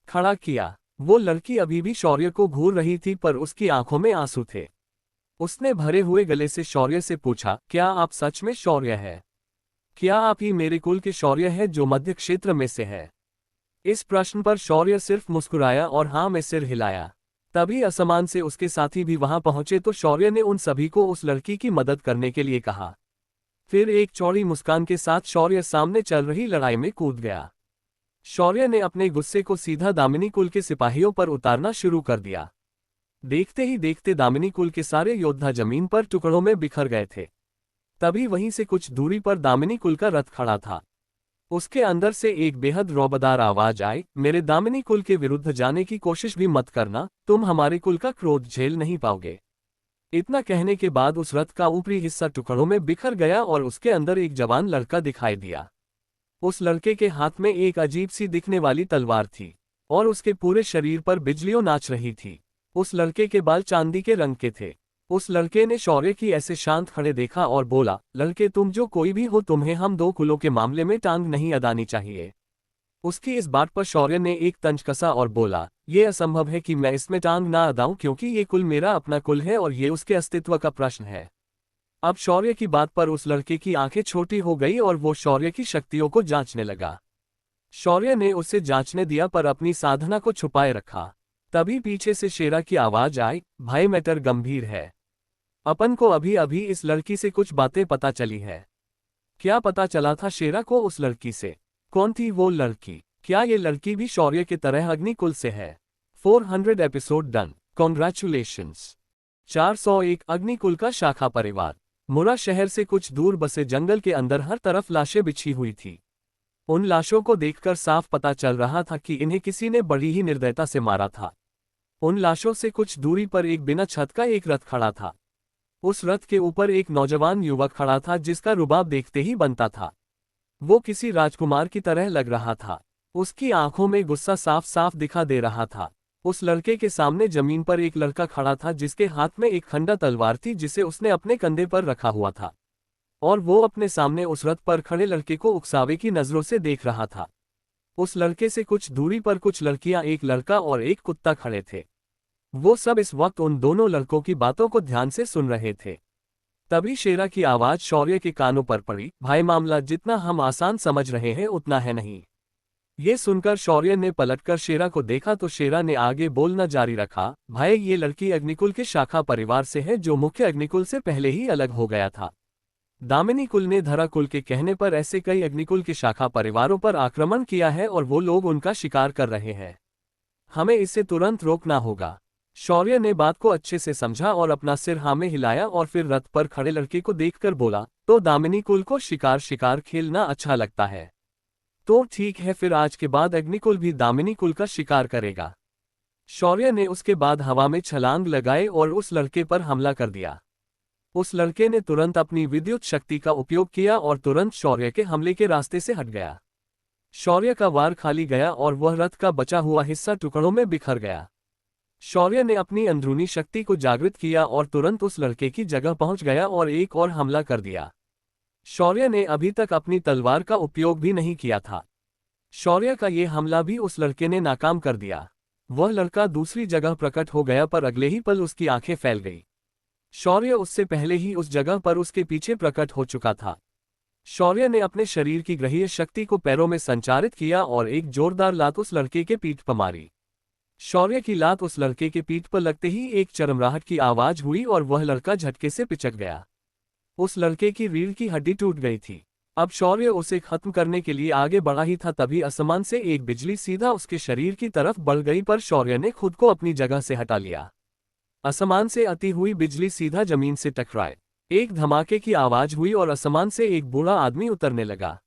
A: खड़ा किया। वो लड़की अभी भी शौर्य को घूर रही थी पर उसकी आंखों में आंसू थे। उसने भरे हुए गले से शौर्य से पूछा, क्या आप सच में शौर्य है? क्या आप ही मेरे कुल के शौर्य है जो मध्य क्षेत्र में से है? इस प्रश्न पर शौर्य सिर्फ मुस्कुराया और हाँ में सिर हिलाया। तभी असमान से उसके साथी भी वहां पहुंचे तो शौर्य ने उन सभी को उस लड़की की मदद करने के लिए कहा। फिर एक चौड़ी मुस्कान के साथ शौर्य सामने चल रही लड़ाई में कूद गया। शौर्य ने अपने गुस्से को सीधा दामिनी कुल के सिपाहियों पर उतारना शुरू कर दिया। देखते ही देखते दामिनी कुल के सारे योद्धा जमीन पर टुकड़ों में बिखर गए थे। तभी वहीं से कुछ दूरी पर दामिनी कुल का रथ खड़ा था। उसके अंदर से एक बेहद रौबदार आवाज आई, मेरे दामिनी कुल के विरुद्ध जाने की कोशिश भी मत करना, तुम हमारे कुल का क्रोध झेल नहीं पाओगे। इतना कहने के बाद उस रथ का ऊपरी हिस्सा टुकड़ों में बिखर गया और उसके अंदर एक जवान लड़का दिखाई दिया। उस लड़के के हाथ में एक अजीब सी दिखने वाली तलवार थी और उसके पूरे शरीर पर बिजलियां नाच रही थी। उस लड़के के बाल चांदी के रंग के थे। उस लड़के ने शौर्य की ऐसे शांत खड़े देखा और बोला, लड़के तुम जो कोई भी हो, तुम्हें हम दो कुलों के मामले में टांग नहीं अड़ानी चाहिए। उसकी इस बात पर शौर्य ने एक तंज कसा और बोला, ये असंभव है कि मैं इसमें टांग ना अड़ाऊं क्योंकि ये कुल मेरा अपना कुल है और ये उसके अस्तित्व का प्रश्न है। अब शौर्य की बात पर उस लड़के की आंखें छोटी हो गई और वो शौर्य की शक्तियों को जांचने लगा। शौर्य ने उसे जांचने दिया पर अपनी साधना को छुपाए रखा। तभी पीछे से शेरा की आवाज आई, भाई मैटर गंभीर है। अपन को अभी अभी इस लड़की से कुछ बातें पता चली है। क्या पता चला था शेरा को उस लड़की से? कौन थी वो लड़की? क्या ये लड़की भी शौर्य की तरह अग्निकुल से है? 400 एपिसोड डन। कॉन्ग्रेचुलेशंस। 401 अग्निकुल का शाखा परिवार। मुरा शहर से कुछ दूर बसे जंगल के अंदर हर तरफ लाशें बिछी हुई थी। उन लाशों को देखकर साफ पता चल रहा था कि इन्हें किसी ने बड़ी ही निर्दयता से मारा था। उन लाशों से कुछ दूरी पर एक बिना छत का एक रथ खड़ा था। उस रथ के ऊपर एक नौजवान युवक खड़ा था जिसका रुबाब देखते ही बनता था। वो किसी राजकुमार की तरह लग रहा था। उसकी आंखों में गुस्सा साफ साफ दिखा दे रहा था। उस लड़के के सामने जमीन पर एक लड़का खड़ा था जिसके हाथ में एक खंडा तलवार थी जिसे उसने अपने कंधे पर रखा हुआ था और वो अपने सामने उस रथ पर खड़े लड़के को उकसावे की नजरों से देख रहा था। उस लड़के से कुछ दूरी पर कुछ लड़कियां, एक लड़का और एक कुत्ता खड़े थे। वो सब इस वक्त उन दोनों लड़कों की बातों को ध्यान से सुन रहे थे। तभी शेरा की आवाज शौर्य के कानों पर पड़ी, भाई मामला जितना हम आसान समझ रहे हैं उतना है नहीं। ये सुनकर शौर्य ने पलटकर शेरा को देखा तो शेरा ने आगे बोलना जारी रखा, भाई ये लड़की अग्निकुल के शाखा परिवार से है जो मुख्य अग्निकुल से पहले ही अलग हो गया था। दामिनी कुल ने धरा कुल के कहने पर ऐसे कई अग्निकुल के शाखा परिवारों पर आक्रमण किया है और वो लोग उनका शिकार कर रहे हैं। हमें इसे तुरंत रोकना होगा। शौर्य ने बात को अच्छे से समझा और अपना सिर हाँ में हिलाया और फिर रथ पर खड़े लड़के को देखकर बोला, तो दामिनी कुल को शिकार खेलना अच्छा लगता है। तो ठीक है, फिर आज के बाद अग्निकुल भी दामिनी कुल का शिकार करेगा। शौर्य ने उसके बाद हवा में छलांग लगाए और उस लड़के पर हमला कर दिया। उस लड़के ने तुरंत अपनी विद्युत शक्ति का उपयोग किया और तुरंत शौर्य के हमले के रास्ते से हट गया। शौर्य का वार खाली गया और वह रथ का बचा हुआ हिस्सा टुकड़ों में बिखर गया। शौर्य ने अपनी अंदरूनी शक्ति को जागृत किया और तुरंत उस लड़के की जगह पहुंच गया और एक और हमला कर दिया। शौर्य ने अभी तक अपनी तलवार का उपयोग भी नहीं किया था। शौर्य का ये हमला भी उस लड़के ने नाकाम कर दिया। वह लड़का दूसरी जगह प्रकट हो गया पर अगले ही पल उसकी आंखें फैल गई। शौर्य उससे पहले ही उस जगह पर उसके पीछे प्रकट हो चुका था। शौर्य ने अपने शरीर की ग्रहीय शक्ति को पैरों में संचारित किया और एक जोरदार लात उस लड़के के पीठ पर मारी। शौर्य की लात उस लड़के के पीठ पर लगते ही एक चरमराहट की आवाज हुई और वह लड़का झटके से पिचक गया। उस लड़के की रीढ़ की हड्डी टूट गई थी। अब शौर्य उसे खत्म करने के लिए आगे बढ़ा ही था, तभी आसमान से एक बिजली सीधा उसके शरीर की तरफ बढ़ गई, पर शौर्य ने खुद को अपनी जगह से हटा लिया। आसमान से आती हुई बिजली सीधा जमीन से टकराए। एक धमाके की आवाज हुई और आसमान से एक बूढ़ा आदमी उतरने लगा।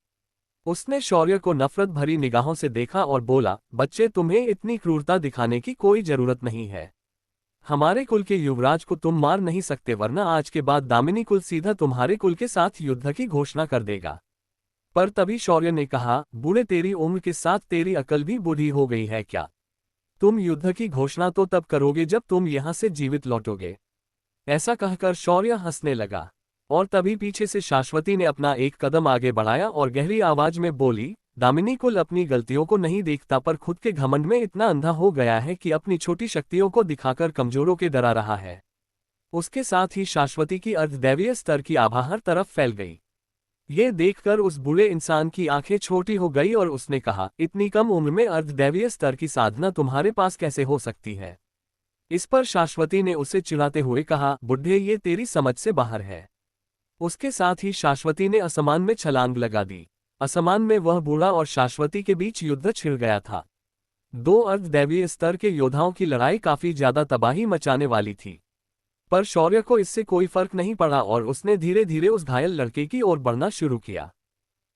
A: उसने शौर्य को नफरत भरी निगाहों से देखा और बोला, बच्चे, तुम्हें इतनी क्रूरता दिखाने की कोई जरूरत नहीं है। हमारे कुल के युवराज को तुम मार नहीं सकते, वरना आज के बाद दामिनी कुल सीधा तुम्हारे कुल के साथ युद्ध की घोषणा कर देगा। पर तभी शौर्य ने कहा, बूढ़े, तेरी उम्र के साथ तेरी अकल भी बूढ़ी हो गई है क्या? तुम युद्ध की घोषणा तो तब करोगे जब तुम यहां से जीवित लौटोगे। ऐसा कहकर शौर्य हंसने लगा और तभी पीछे से शाश्वती ने अपना एक कदम आगे बढ़ाया और गहरी आवाज में बोली, दामिनी कुल अपनी गलतियों को नहीं देखता, पर खुद के घमंड में इतना अंधा हो गया है कि अपनी छोटी शक्तियों को दिखाकर कमजोरों के डरा रहा है। उसके साथ ही शाश्वती की अर्धदैवीय स्तर की आभा हर तरफ फैल गई। ये देखकर उस बूढ़े इंसान की आंखें छोटी हो गई और उसने कहा, इतनी कम उम्र में अर्धदैवीय स्तर की साधना तुम्हारे पास कैसे हो सकती है? इस पर शाश्वती ने उसे चिढ़ाते हुए कहा, बुढ़े, ये तेरी समझ से बाहर है। उसके साथ ही शाश्वती ने आसमान में छलांग लगा दी। आसमान में वह बूढ़ा और शाश्वती के बीच युद्ध छिड़ गया था। दो अर्धदैवीय स्तर के योद्धाओं की लड़ाई काफी ज्यादा तबाही मचाने वाली थी, पर शौर्य को इससे कोई फर्क नहीं पड़ा और उसने धीरे धीरे उस घायल लड़के की ओर बढ़ना शुरू किया।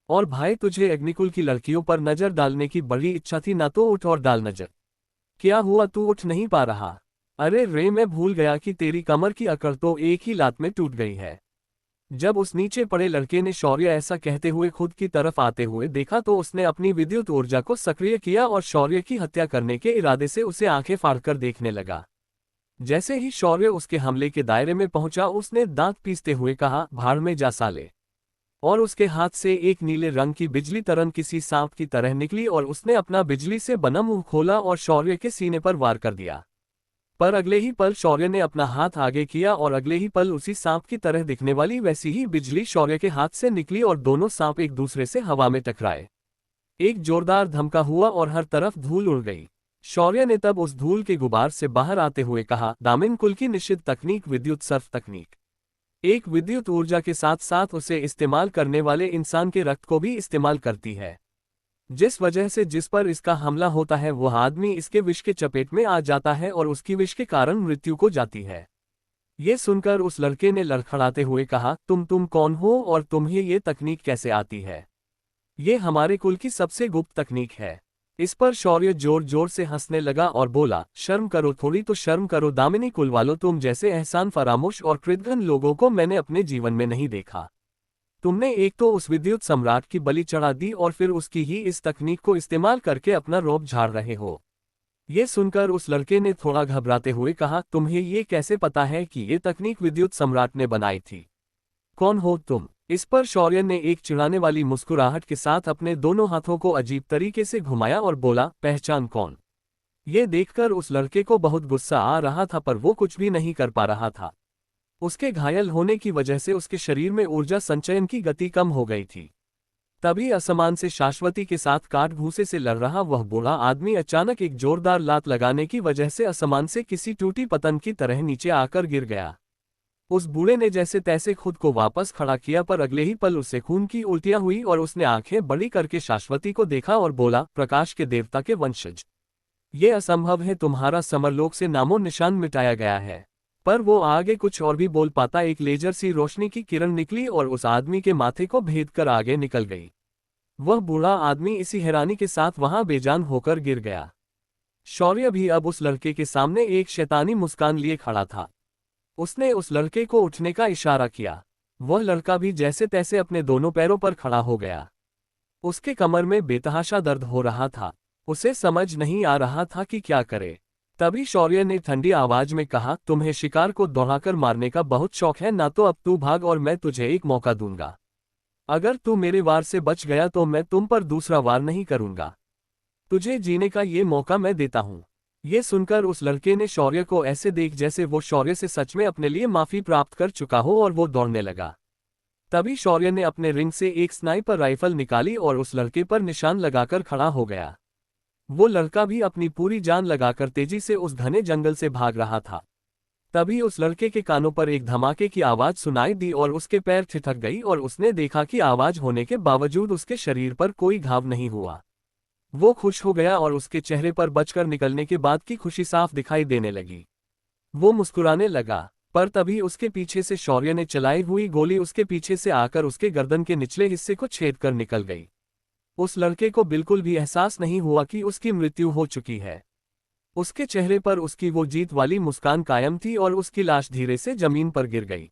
A: और भाई, तुझे अग्निकुल की लड़कियों पर नजर डालने की बड़ी इच्छा थी ना, तो उठ और डाल नजर। क्या हुआ, तू उठ नहीं पा रहा? अरे रे, मैं भूल गया कि तेरी कमर की अकड़ तो एक ही लात में टूट गई है। जब उस नीचे पड़े लड़के ने शौर्य ऐसा कहते हुए खुद की तरफ आते हुए देखा, तो उसने अपनी विद्युत ऊर्जा को सक्रिय किया और शौर्य की हत्या करने के इरादे से उसे आंखें फाड़कर देखने लगा। जैसे ही शौर्य उसके हमले के दायरे में पहुंचा, उसने दांत पीसते हुए कहा, भाड़ में जा साले। और उसके हाथ से एक नीले रंग की बिजली तरन किसी सांप की तरह निकली और उसने अपना बिजली से बना मुंह खोला और शौर्य के सीने पर वार कर दिया। पर अगले ही पल शौर्य ने अपना हाथ आगे किया और अगले ही पल उसी सांप की तरह दिखने वाली वैसी ही बिजली शौर्य के हाथ से निकली और दोनों सांप एक दूसरे से हवा में टकराए। एक जोरदार धमका हुआ और हर तरफ धूल उड़ गई। शौर्य ने तब उस धूल के गुबार से बाहर आते हुए कहा, दामिन कुल की निषिद्ध तकनीक विद्युत सर्फ तकनीक एक विद्युत ऊर्जा के साथ साथ उसे इस्तेमाल करने वाले इंसान के रक्त को भी इस्तेमाल करती है, जिस वजह से जिस पर इसका हमला होता है वह आदमी इसके विष के चपेट में आ जाता है और उसकी विष के कारण मृत्यु को जाती है। ये सुनकर उस लड़के ने लड़खड़ाते हुए कहा, तुम कौन हो और तुम्हें ये तकनीक कैसे आती है? ये हमारे कुल की सबसे गुप्त तकनीक है। इस पर शौर्य जोर जोर से हंसने लगा और बोला, शर्म करो, थोड़ी तो शर्म करो दामिनी कुल वालों, तुम जैसे एहसान फरामोश और कृतघ्न लोगों को मैंने अपने जीवन में नहीं देखा। तुमने एक तो उस विद्युत सम्राट की बलि चढ़ा दी और फिर उसकी ही इस तकनीक को इस्तेमाल करके अपना रौब झाड़ रहे हो। ये सुनकर उस लड़के ने थोड़ा घबराते हुए कहा, तुम्हें ये कैसे पता है कि ये तकनीक विद्युत सम्राट ने बनाई थी? कौन हो तुम? इस पर शौर्य ने एक चिढ़ाने वाली मुस्कुराहट के साथ अपने दोनों हाथों को अजीब तरीके से घुमाया और बोला, पहचान कौन? ये देखकर उस लड़के को बहुत गुस्सा आ रहा था, पर वो कुछ भी नहीं कर पा रहा था। उसके घायल होने की वजह से उसके शरीर में ऊर्जा संचयन की गति कम हो गई थी। तभी आसमान से शाश्वती के साथ काट भूसे से लड़ रहा वह बूढ़ा आदमी अचानक एक जोरदार लात लगाने की वजह से आसमान से किसी टूटी पतंग की तरह नीचे आकर गिर गया। उस बूढ़े ने जैसे तैसे खुद को वापस खड़ा किया, पर अगले ही पल उसे खून की उल्टियां हुई और उसने आंखें बड़ी करके शाश्वती को देखा और बोला, प्रकाश के देवता के वंशज, ये असंभव है, तुम्हारा समरलोक से नामो निशान मिटाया गया है। पर वो आगे कुछ और भी बोल पाता, एक लेजर सी रोशनी की किरण निकली और उस आदमी के माथे को भेद कर आगे निकल गई। वह बूढ़ा आदमी इसी हैरानी के साथ वहां बेजान होकर गिर गया। शौर्य भी अब उस लड़के के सामने एक शैतानी मुस्कान लिए खड़ा था। उसने उस लड़के को उठने का इशारा किया। वह लड़का भी जैसे तैसे अपने दोनों पैरों पर खड़ा हो गया। उसके कमर में बेतहाशा दर्द हो रहा था। उसे समझ नहीं आ रहा था कि क्या करे। तभी शौर्य ने ठंडी आवाज में कहा, तुम्हें शिकार को दौड़ाकर मारने का बहुत शौक है ना, तो अब तू भाग और मैं तुझे एक मौका दूंगा। अगर तू मेरे वार से बच गया तो मैं तुम पर दूसरा वार नहीं करूंगा। तुझे जीने का ये मौका मैं देता हूं। ये सुनकर उस लड़के ने शौर्य को ऐसे देख जैसे वो शौर्य से सच में अपने लिए माफी प्राप्त कर चुका हो और वो दौड़ने लगा। तभी शौर्य ने अपने रिंग से एक स्नाइपर राइफल निकाली और उस लड़के पर निशान लगाकर खड़ा हो गया। वो लड़का भी अपनी पूरी जान लगाकर तेजी से उस घने जंगल से भाग रहा था। तभी उस लड़के के कानों पर एक धमाके की आवाज सुनाई दी और उसके पैर ठिठक गई और उसने देखा कि आवाज होने के बावजूद उसके शरीर पर कोई घाव नहीं हुआ। वो खुश हो गया और उसके चेहरे पर बचकर निकलने के बाद की खुशी साफ दिखाई देने लगी। वो मुस्कुराने लगा, पर तभी उसके पीछे से शौर्य ने चलाई हुई गोली उसके पीछे से आकर उसके गर्दन के निचले हिस्से को छेद कर निकल गई। उस लड़के को बिल्कुल भी एहसास नहीं हुआ कि उसकी मृत्यु हो चुकी है। उसके चेहरे पर उसकी वो जीत वाली मुस्कान कायम थी और उसकी लाश धीरे से जमीन पर गिर गई।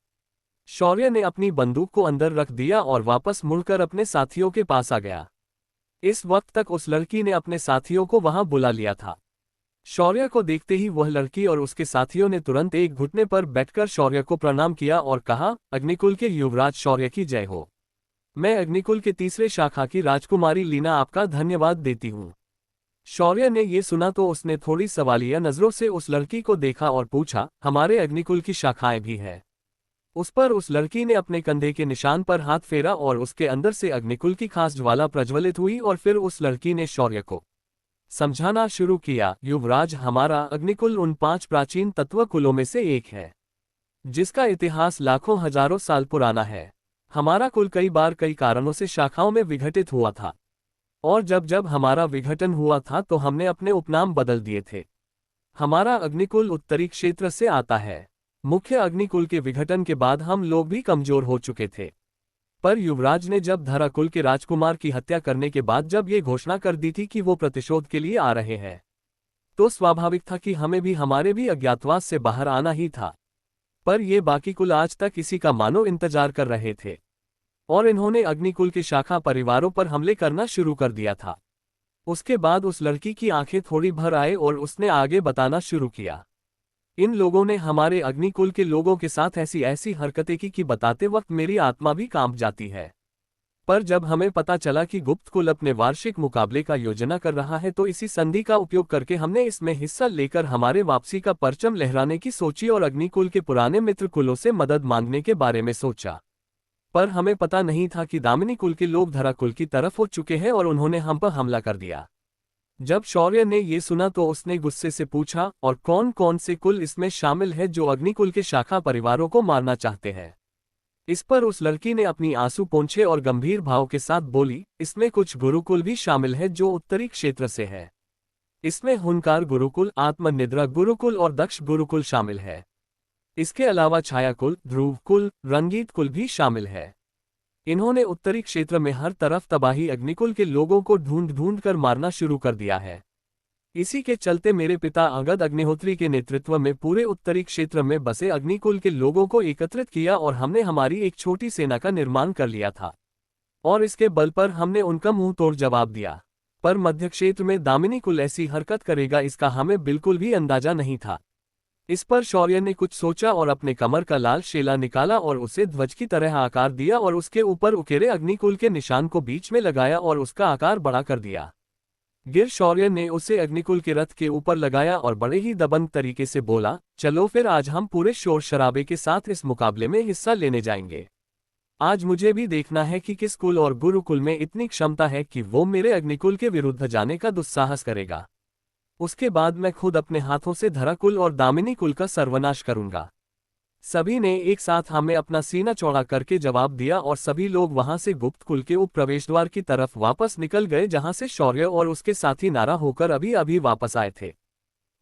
A: शौर्य ने अपनी बंदूक को अंदर रख दिया और वापस मुड़कर अपने साथियों के पास आ गया। इस वक्त तक उस लड़की ने अपने साथियों को वहां बुला लिया था। शौर्य को देखते ही वह लड़की और उसके साथियों ने तुरंत एक घुटने पर बैठकर शौर्य को प्रणाम किया और कहा, अग्निकुल के युवराज शौर्य की जय हो। मैं अग्निकुल के तीसरे शाखा की राजकुमारी लीना आपका धन्यवाद देती हूँ। शौर्य ने ये सुना तो उसने थोड़ी सवालिया नजरों से उस लड़की को देखा और पूछा, हमारे अग्निकुल की शाखाएं भी है? उस पर उस लड़की ने अपने कंधे के निशान पर हाथ फेरा और उसके अंदर से अग्निकुल की खास ज्वाला प्रज्वलित हुई और फिर उस लड़की ने शौर्य को समझाना शुरू किया, युवराज, हमारा अग्निकुल उन 5 प्राचीन तत्व कुलों में से एक है, जिसका इतिहास लाखों हजारों साल पुराना है। हमारा कुल कई बार कई कारणों से शाखाओं में विघटित हुआ था, और जब जब हमारा विघटन हुआ था तो हमने अपने उपनाम बदल दिए थे। हमारा अग्निकुल उत्तरी क्षेत्र से आता है। मुख्य अग्निकुल के विघटन के बाद हम लोग भी कमजोर हो चुके थे, पर युवराज ने जब धराकुल के राजकुमार की हत्या करने के बाद जब ये घोषणा कर दी थी कि वो प्रतिशोध के लिए आ रहे हैं, तो स्वाभाविक था कि हमें भी हमारे भी अज्ञातवास से बाहर आना ही था। पर ये बाकी कुल आज तक इसी का मानो इंतजार कर रहे थे, और इन्होंने अग्निकुल के शाखा परिवारों पर हमले करना शुरू कर दिया था। उसके बाद उस लड़की की आंखें थोड़ी भर आए और उसने आगे बताना शुरू किया, इन लोगों ने हमारे अग्निकुल के लोगों के साथ ऐसी ऐसी हरकतें की कि बताते वक्त मेरी आत्मा भी कांप जाती है। पर जब हमें पता चला कि गुप्त कुल अपने वार्षिक मुकाबले का योजना कर रहा है तो इसी संधि का उपयोग करके हमने इसमें हिस्सा लेकर हमारे वापसी का परचम लहराने की सोची और अग्निकुल के पुराने मित्र कुलों से मदद मांगने के बारे में सोचा। पर हमें पता नहीं था कि दामिनी कुल के लोग धराकुल की तरफ हो चुके हैं और उन्होंने हम पर हमला कर दिया। जब शौर्य ने ये सुना तो उसने गुस्से से पूछा, और कौन कौन से कुल इसमें शामिल है जो अग्निकुल के शाखा परिवारों को मारना चाहते हैं? इस पर उस लड़की ने अपनी आंसू पोंछे और गंभीर भाव के साथ बोली, इसमें कुछ गुरुकुल भी शामिल है जो उत्तरी क्षेत्र से है। इसमें हुंकार गुरुकुल, आत्मनिद्रा गुरुकुल और दक्ष गुरुकुल शामिल है। इसके अलावा छाया कुल, ध्रुव कुल, रंगीत कुल भी शामिल है। इन्होंने उत्तरी क्षेत्र में हर तरफ तबाही अग्निकुल के लोगों को ढूंढ ढूंढ कर मारना शुरू कर दिया है। इसी के चलते मेरे पिता अंगद अग्निहोत्री के नेतृत्व में पूरे उत्तरी क्षेत्र में बसे अग्निकुल के लोगों को एकत्रित किया और हमने हमारी एक छोटी सेना का निर्माण कर लिया था, और इसके बल पर हमने उनका मुंह तोड़ जवाब दिया। पर मध्य क्षेत्र में दामिनी कुल ऐसी हरकत करेगा इसका हमें बिल्कुल भी अंदाजा नहीं था। इस पर शौर्य ने कुछ सोचा और अपने कमर का लाल शेला निकाला और उसे ध्वज की तरह आकार दिया और उसके ऊपर उकेरे अग्निकुल के निशान को बीच में लगाया और उसका आकार बड़ा कर दिया। गिर शौर्य ने उसे अग्निकुल के रथ के ऊपर लगाया और बड़े ही दबंग तरीके से बोला, चलो फिर आज हम पूरे शोर शराबे के साथ इस मुकाबले में हिस्सा लेने जाएंगे। आज मुझे भी देखना है कि किस कुल और गुरुकुल में इतनी क्षमता है कि वो मेरे अग्निकुल के विरुद्ध जाने का दुस्साहस करेगा। उसके बाद मैं खुद अपने हाथों से धराकुल और दामिनी कुल का सर्वनाश करूंगा। सभी ने एक साथ हमें अपना सीना चौड़ा करके जवाब दिया और सभी लोग वहां से गुप्त कुल के उप प्रवेश द्वार की तरफ वापस निकल गए जहां से शौर्य और उसके साथी नारा होकर अभी अभी वापस आए थे।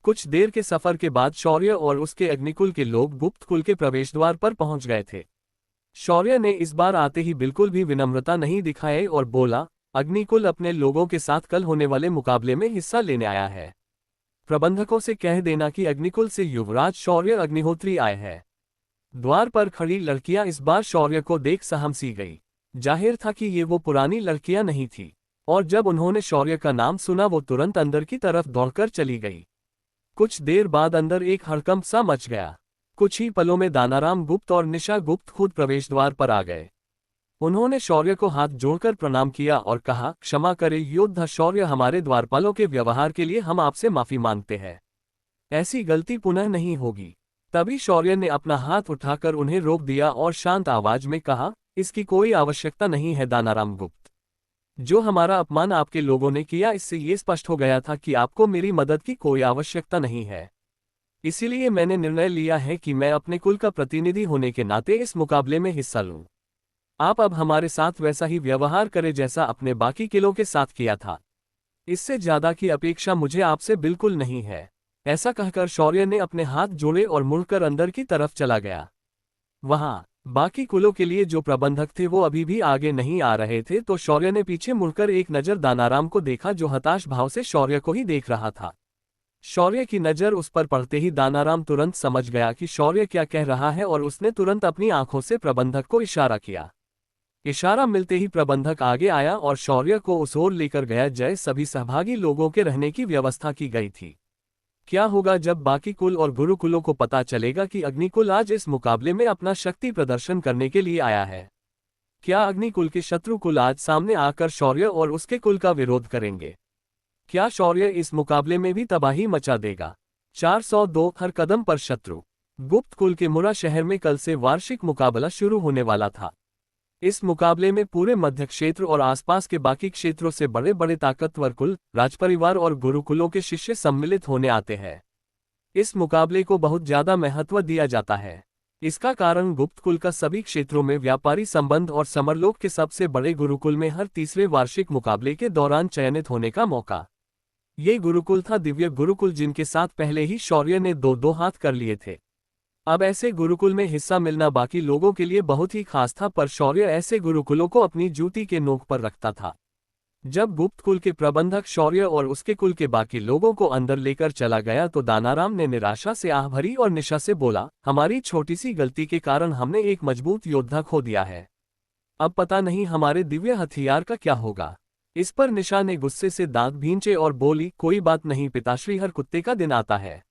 A: कुछ देर के सफर के बाद शौर्य और उसके अग्निकुल के लोग गुप्त कुल के प्रवेश द्वार पर पहुंच गए थे। शौर्य ने इस बार आते ही बिल्कुल भी विनम्रता नहीं दिखाई और बोला, अग्निकुल अपने लोगों के साथ कल होने वाले मुकाबले में हिस्सा लेने आया है। प्रबंधकों से कह देना कि अग्निकुल से युवराज शौर्य अग्निहोत्री आए हैं। द्वार पर खड़ी लड़कियां इस बार शौर्य को देख सहम सी गई। जाहिर था कि ये वो पुरानी लड़कियां नहीं थी, और जब उन्होंने शौर्य का नाम सुना वो तुरंत अंदर की तरफ दौड़कर चली गई। कुछ देर बाद अंदर एक हड़कंप सा मच गया। कुछ ही पलों में दानाराम गुप्त और निशा गुप्त खुद प्रवेश द्वार पर आ गए। उन्होंने शौर्य को हाथ जोड़कर प्रणाम किया और कहा, क्षमा करें योद्धा शौर्य, हमारे द्वारपालों के व्यवहार के लिए हम आपसे माफी मांगते हैं। ऐसी गलती पुनः नहीं होगी। तभी शौर्य ने अपना हाथ उठाकर उन्हें रोक दिया और शांत आवाज में कहा, इसकी कोई आवश्यकता नहीं है दानाराम गुप्त। जो हमारा अपमान आपके लोगों ने किया, इससे ये स्पष्ट हो गया था कि आपको मेरी मदद की कोई आवश्यकता नहीं है। इसीलिए मैंने निर्णय लिया है कि मैं अपने कुल का प्रतिनिधि होने के नाते इस मुकाबले में हिस्सा लूं। आप अब हमारे साथ वैसा ही व्यवहार करें जैसा अपने बाकी किलों के साथ किया था। इससे ज्यादा की अपेक्षा मुझे आपसे बिल्कुल नहीं है। ऐसा कहकर शौर्य ने अपने हाथ जोड़े और मुड़कर अंदर की तरफ चला गया। वहां बाकी कुलों के लिए जो प्रबंधक थे वो अभी भी आगे नहीं आ रहे थे, तो शौर्य ने पीछे मुड़कर एक नजर दानाराम को देखा, जो हताश भाव से शौर्य को ही देख रहा था। शौर्य की नजर उस पर पड़ते ही दानाराम तुरंत समझ गया कि शौर्य क्या कह रहा है, और उसने तुरंत अपनी आंखों से प्रबंधक को इशारा किया। इशारा मिलते ही प्रबंधक आगे आया और शौर्य को उस ओर लेकर गया जय सभी सहभागी लोगों के रहने की व्यवस्था की गई थी। क्या होगा जब बाकी कुल और गुरुकुलों को पता चलेगा कि अग्निकुल आज इस मुकाबले में अपना शक्ति प्रदर्शन करने के लिए आया है? क्या अग्निकुल के शत्रु कुल आज सामने आकर शौर्य और उसके कुल का विरोध करेंगे? क्या शौर्य इस मुकाबले में भी तबाही मचा देगा? 402 हर कदम पर शत्रु। गुप्त कुल के मुरा शहर में कल से वार्षिक मुकाबला शुरू होने वाला था। इस मुकाबले में पूरे मध्य क्षेत्र और आसपास के बाकी क्षेत्रों से बड़े बड़े ताकतवर कुल, राजपरिवार और गुरुकुलों के शिष्य सम्मिलित होने आते हैं। इस मुकाबले को बहुत ज्यादा महत्व दिया जाता है। इसका कारण गुप्त कुल का सभी क्षेत्रों में व्यापारी संबंध और समरलोक के सबसे बड़े गुरुकुल में हर तीसरे वार्षिक मुकाबले के दौरान चयनित होने का मौका। ये गुरुकुल था दिव्य गुरुकुल, जिनके साथ पहले ही शौर्य ने दो दो हाथ कर लिए थे। अब ऐसे गुरुकुल में हिस्सा मिलना बाकी लोगों के लिए बहुत ही खास था, पर शौर्य ऐसे गुरुकुलों को अपनी जूती के नोक पर रखता था। जब गुप्त कुल के प्रबंधक शौर्य और उसके कुल के बाकी लोगों को अंदर लेकर चला गया तो दानाराम ने निराशा से आह भरी और निशा से बोला, हमारी छोटी सी गलती के कारण हमने एक मजबूत योद्धा खो दिया है। अब पता नहीं हमारे दिव्य हथियार का क्या होगा। इस पर निशा ने गुस्से से दांत भींचे और बोली, कोई बात नहीं पिताश्री, हर कुत्ते का दिन आता है।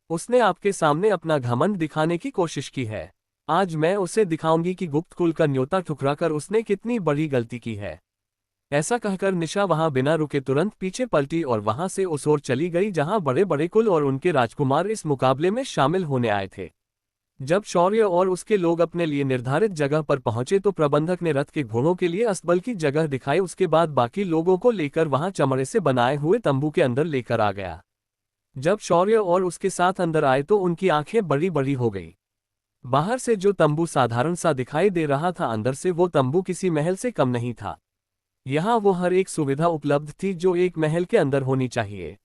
A: उसने आपके सामने अपना घमंड दिखाने की कोशिश की है। आज मैं उसे दिखाऊंगी कि गुप्त कुल का न्योता ठुकराकर उसने कितनी बड़ी गलती की है। ऐसा कहकर निशा वहां बिना रुके तुरंत पीछे पलटी और वहां से उस ओर चली गई जहां बड़े बड़े कुल और उनके राजकुमार इस मुकाबले में शामिल होने आए थे। जब शौर्य और उसके लोग अपने लिए निर्धारित जगह पर पहुंचे तो प्रबंधक ने रथ के घोड़ों के लिए अस्तबल की जगह दिखाई। उसके बाद बाकी लोगों को लेकर वहां चमड़े से बनाए हुए तंबू के अंदर लेकर आ गया। जब शौर्य और उसके साथ अंदर आए तो उनकी आंखें बड़ी बड़ी हो गई। बाहर से जो तंबू साधारण सा दिखाई दे रहा था, अंदर से वो तंबू किसी महल से कम नहीं था। यहाँ वो हर एक सुविधा उपलब्ध थी जो एक महल के अंदर होनी चाहिए।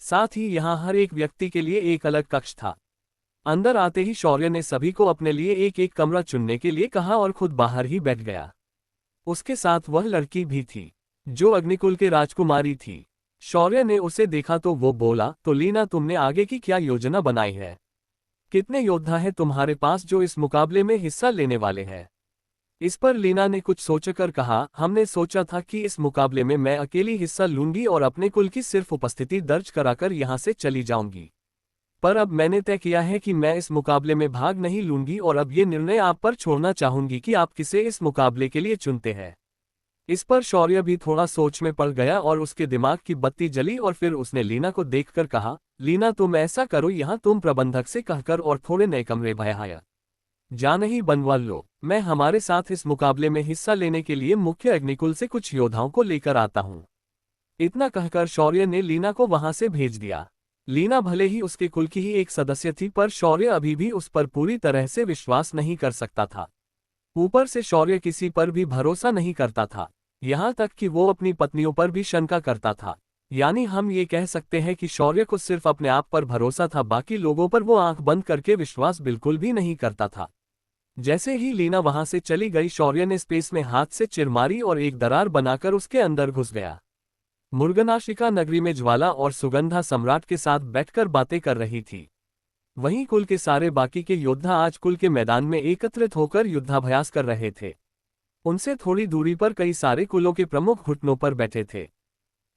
A: साथ ही यहाँ हर एक व्यक्ति के लिए एक अलग कक्ष था। अंदर आते ही शौर्य ने सभी को अपने लिए एक एक कमरा चुनने के लिए कहा और खुद बाहर ही बैठ गया। उसके साथ वह लड़की भी थी जो अग्निकुल के राजकुमारी थी। शौर्य ने उसे देखा तो वो बोला, तो लीना, तुमने आगे की क्या योजना बनाई है? कितने योद्धा हैं तुम्हारे पास जो इस मुकाबले में हिस्सा लेने वाले हैं? इस पर लीना ने कुछ सोचकर कहा, हमने सोचा था कि इस मुकाबले में मैं अकेली हिस्सा लूंगी और अपने कुल की सिर्फ उपस्थिति दर्ज कराकर यहां से चली जाऊंगी। पर अब मैंने तय किया है कि मैं इस मुकाबले में भाग नहीं लूंगी और अब ये निर्णय आप पर छोड़ना चाहूंगी कि आप किसे इस मुकाबले के लिए चुनते हैं। इस पर शौर्य भी थोड़ा सोच में पड़ गया और उसके दिमाग की बत्ती जली और फिर उसने लीना को देखकर कहा, लीना तुम ऐसा करो, यहाँ तुम प्रबंधक से कहकर और थोड़े नए कमरे भया जा नहीं बनवा लो। मैं हमारे साथ इस मुकाबले में हिस्सा लेने के लिए मुख्य अग्निकुल से कुछ योद्धाओं को लेकर आता हूँ। इतना कहकर शौर्य ने लीना को वहां से भेज दिया। लीना भले ही उसके कुल की ही एक सदस्य थी, पर शौर्य अभी भी उस पर पूरी तरह से विश्वास नहीं कर सकता था। ऊपर से शौर्य किसी पर भी भरोसा नहीं करता था, यहाँ तक कि वो अपनी पत्नियों पर भी शंका करता था। यानी हम ये कह सकते हैं कि शौर्य को सिर्फ अपने आप पर भरोसा था, बाकी लोगों पर वो आंख बंद करके विश्वास बिल्कुल भी नहीं करता था। जैसे ही लीना वहां से चली गई, शौर्य ने स्पेस में हाथ से चिर मारी और एक दरार बनाकर उसके अंदर घुस गया। मुर्गनाशिका नगरी में ज्वाला और सुगंधा सम्राट के साथ बैठकर बातें कर रही थी। वहीं कुल के सारे बाकी के योद्धा आज कुल के मैदान में एकत्रित होकर युद्धाभ्यास कर रहे थे। उनसे थोड़ी दूरी पर कई सारे कुलों के प्रमुख घुटनों पर बैठे थे।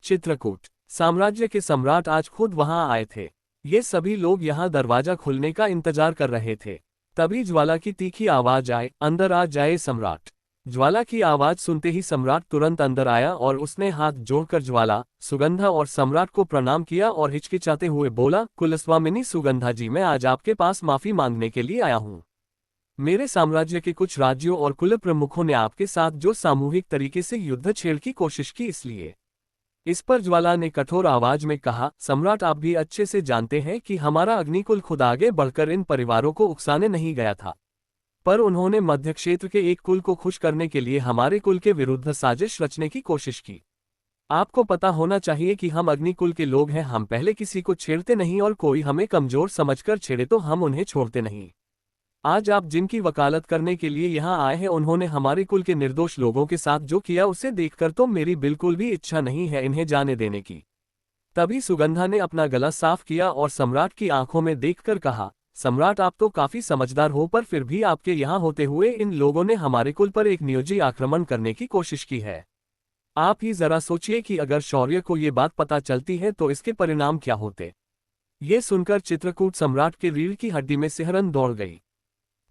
A: चित्रकूट साम्राज्य के सम्राट आज खुद वहां आए थे। ये सभी लोग यहाँ दरवाजा खुलने का इंतजार कर रहे थे। तभी ज्वाला की तीखी आवाज आए, अंदर आ जाए सम्राट। ज्वाला की आवाज सुनते ही सम्राट तुरंत अंदर आया और उसने हाथ जोड़कर ज्वाला, सुगंधा और सम्राट को प्रणाम किया और हिचकिचाते हुए बोला, कुलस्वामिनी सुगंधा जी, मैं आज आपके पास माफी मांगने के लिए आया हूँ। मेरे साम्राज्य के कुछ राज्यों और कुल प्रमुखों ने आपके साथ जो सामूहिक तरीके से युद्ध छेड़ की कोशिश की इसलिए। इस पर ज्वाला ने कठोर आवाज में कहा, सम्राट आप भी अच्छे से जानते हैं कि हमारा अग्निकुल खुद आगे बढ़कर इन परिवारों को उकसाने नहीं गया था, पर उन्होंने मध्य क्षेत्र के एक कुल को खुश करने के लिए हमारे कुल के विरुद्ध साजिश रचने की कोशिश की। आपको पता होना चाहिए कि हम अग्निकुल के लोग हैं, हम पहले किसी को छेड़ते नहीं और कोई हमें कमजोर समझकर छेड़े तो हम उन्हें छोड़ते नहीं। आज आप जिनकी वकालत करने के लिए यहाँ आए हैं उन्होंने हमारे कुल के निर्दोष लोगों के साथ जो किया उसे देखकर तो मेरी बिल्कुल भी इच्छा नहीं है इन्हें जाने देने की। तभी सुगंधा ने अपना गला साफ किया और सम्राट की आंखों में देखकर कहा, सम्राट आप तो काफी समझदार हो, पर फिर भी आपके यहाँ होते हुए इन लोगों ने हमारे कुल पर एक नियोजी आक्रमण करने की कोशिश की है। आप ही जरा सोचिए कि अगर शौर्य को ये बात पता चलती है तो इसके परिणाम क्या होते। ये सुनकर चित्रकूट सम्राट के रीढ़ की हड्डी में सिहरन दौड़ गई।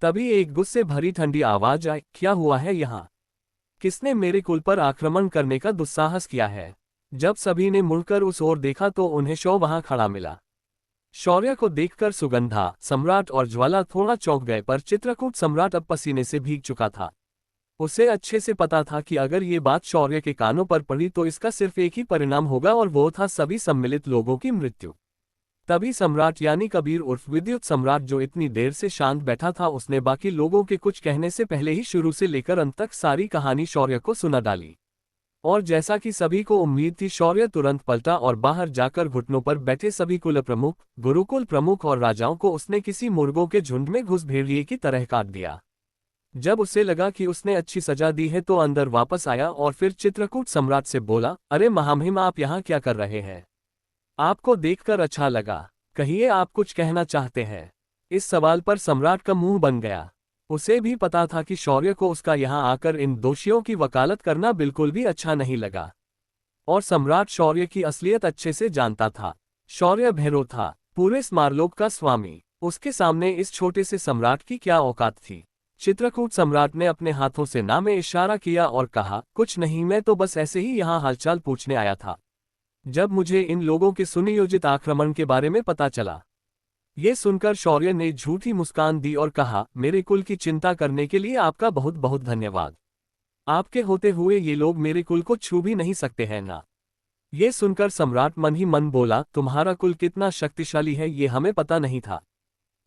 A: तभी एक गुस्से भरी ठंडी आवाज आई, क्या हुआ है यहाँ? किसने मेरे कुल पर आक्रमण करने का दुस्साहस किया है? जब सभी ने मुड़कर उस ओर देखा तो उन्हें शव वहां खड़ा मिला। शौर्य को देखकर सुगंधा, सम्राट और ज्वाला थोड़ा चौंक गए, पर चित्रकूट सम्राट अब पसीने से भीग चुका था। उसे अच्छे से पता था कि अगर ये बात शौर्य के कानों पर पड़ी तो इसका सिर्फ एक ही परिणाम होगा और वो था सभी सम्मिलित लोगों की मृत्यु। तभी सम्राट यानी कबीर उर्फ विद्युत सम्राट, जो इतनी देर से शांत बैठा था, उसने बाकी लोगों के कुछ कहने से पहले ही शुरू से लेकर अंत तक सारी कहानी शौर्य को सुना डाली। और जैसा कि सभी को उम्मीद थी, शौर्य तुरंत पलटा और बाहर जाकर घुटनों पर बैठे सभी कुल प्रमुख, गुरुकुल प्रमुख और राजाओं को उसने किसी मुर्गों के झुंड में घुस भेड़िए की तरह काट दिया। जब उसे लगा कि उसने अच्छी सजा दी है तो अंदर वापस आया और फिर चित्रकूट सम्राट से बोला, अरे महामहिम आप यहाँ क्या कर रहे हैं? आपको देखकर अच्छा लगा, कहिए आप कुछ कहना चाहते हैं। इस सवाल पर सम्राट का मुंह बन गया। उसे भी पता था कि शौर्य को उसका यहाँ आकर इन दोषियों की वकालत करना बिल्कुल भी अच्छा नहीं लगा। और सम्राट शौर्य की असलियत अच्छे से जानता था। शौर्य भैरव था, पूरे स्मारलोक का स्वामी। उसके सामने इस छोटे से सम्राट की क्या औकात थी। चित्रकूट सम्राट ने अपने हाथों से ना में इशारा किया और कहा, कुछ नहीं, मैं तो बस ऐसे ही यहाँ हालचाल पूछने आया था। जब मुझे इन लोगों के सुनियोजित आक्रमण के बारे में पता चला। ये सुनकर शौर्य ने झूठी मुस्कान दी और कहा, मेरे कुल की चिंता करने के लिए आपका बहुत बहुत धन्यवाद। आपके होते हुए ये लोग मेरे कुल को छू भी नहीं सकते हैं ना। ये सुनकर सम्राट मन ही मन बोला, तुम्हारा कुल कितना शक्तिशाली है ये हमें पता नहीं था,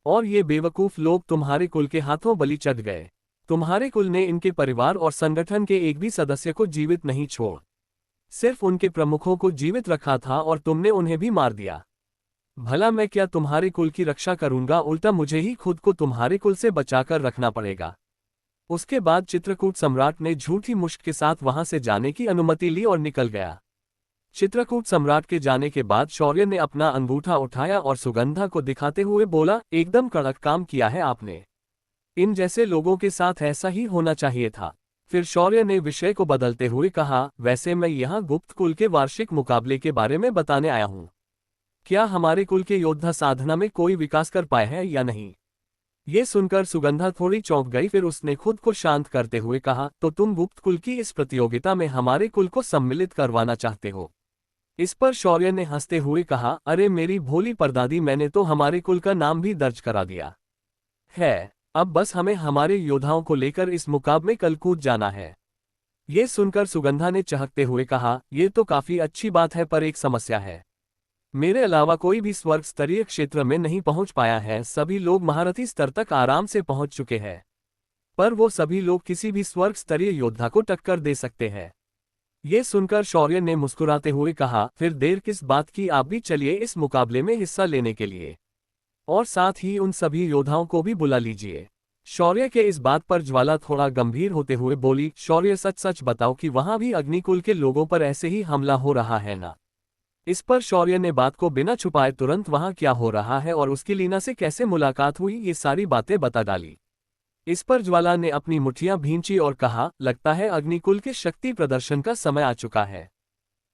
A: और ये बेवकूफ लोग तुम्हारे कुल के हाथों बलि चढ़ गए। तुम्हारे कुल ने इनके परिवार और संगठन के एक भी सदस्य को जीवित नहीं छोड़, सिर्फ उनके प्रमुखों को जीवित रखा था और तुमने उन्हें भी मार दिया। भला मैं क्या तुम्हारे कुल की रक्षा करूंगा, उल्टा मुझे ही खुद को तुम्हारे कुल से बचाकर रखना पड़ेगा। उसके बाद चित्रकूट सम्राट ने झूठी मुश्क के साथ वहां से जाने की अनुमति ली और निकल गया। चित्रकूट सम्राट के जाने के बाद शौर्य ने अपना अंगूठा उठाया और सुगंधा को दिखाते हुए बोला, एकदम कड़क काम किया है आपने। इन जैसे लोगों के साथ ऐसा ही होना चाहिए था। फिर शौर्य ने विषय को बदलते हुए कहा, वैसे मैं यहाँ गुप्त कुल के वार्षिक मुकाबले के बारे में बताने आया हूँ। क्या हमारे कुल के योद्धा साधना में कोई विकास कर पाए हैं या नहीं? ये सुनकर सुगंधा थोड़ी चौंक गई। फिर उसने खुद को शांत करते हुए कहा, तो तुम गुप्त कुल की इस प्रतियोगिता में हमारे कुल को सम्मिलित करवाना चाहते हो? इस पर शौर्य ने हंसते हुए कहा, अरे मेरी भोली परदादी, मैंने तो हमारे कुल का नाम भी दर्ज करा दिया है। अब बस हमें हमारे योद्धाओं को लेकर इस मुकाबले कल कूद जाना है। ये सुनकर सुगंधा ने चहकते हुए कहा, यह तो काफी अच्छी बात है, पर एक समस्या है। मेरे अलावा कोई भी स्वर्ग स्तरीय क्षेत्र में नहीं पहुंच पाया है। सभी लोग महारथी स्तर तक आराम से पहुंच चुके हैं, पर वो सभी लोग किसी भी स्वर्ग स्तरीय योद्धा को टक्कर दे सकते हैं। ये सुनकर शौर्य ने मुस्कुराते हुए कहा, फिर देर किस बात की, आप भी चलिए इस मुकाबले में हिस्सा लेने के लिए, और साथ ही उन सभी योद्धाओं को भी बुला लीजिए। शौर्य के इस बात पर ज्वाला थोड़ा गंभीर होते हुए बोली, शौर्य सच सच बताओ कि वहां भी अग्निकुल के लोगों पर ऐसे ही हमला हो रहा है ना? इस पर शौर्य ने बात को बिना छुपाए तुरंत वहां क्या हो रहा है और उसकी लीना से कैसे मुलाकात हुई ये सारी बातें बता डाली। इस पर ज्वाला ने अपनी मुठ्ठियां भींची और कहा, लगता है अग्निकुल के शक्ति प्रदर्शन का समय आ चुका है।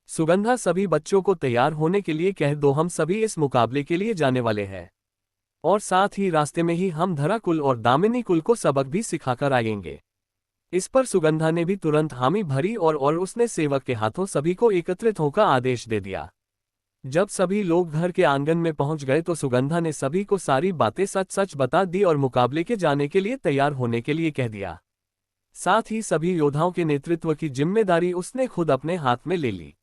A: सुगंधा, सभी बच्चों को तैयार होने के लिए कह दो, हम सभी इस मुकाबले के लिए जाने वाले हैं, और साथ ही रास्ते में ही हम धरा कुल और दामिनी कुल को सबक भी सिखाकर आएंगे। इस पर सुगंधा ने भी तुरंत हामी भरी और उसने सेवक के हाथों सभी को एकत्रित होकर आदेश दे दिया। जब सभी लोग घर के आंगन में पहुंच गए तो सुगंधा ने सभी को सारी बातें सच सच बता दी और मुकाबले के जाने के लिए तैयार होने के लिए कह दिया। साथ ही सभी योद्धाओं के नेतृत्व की जिम्मेदारी उसने खुद अपने हाथ में ले ली,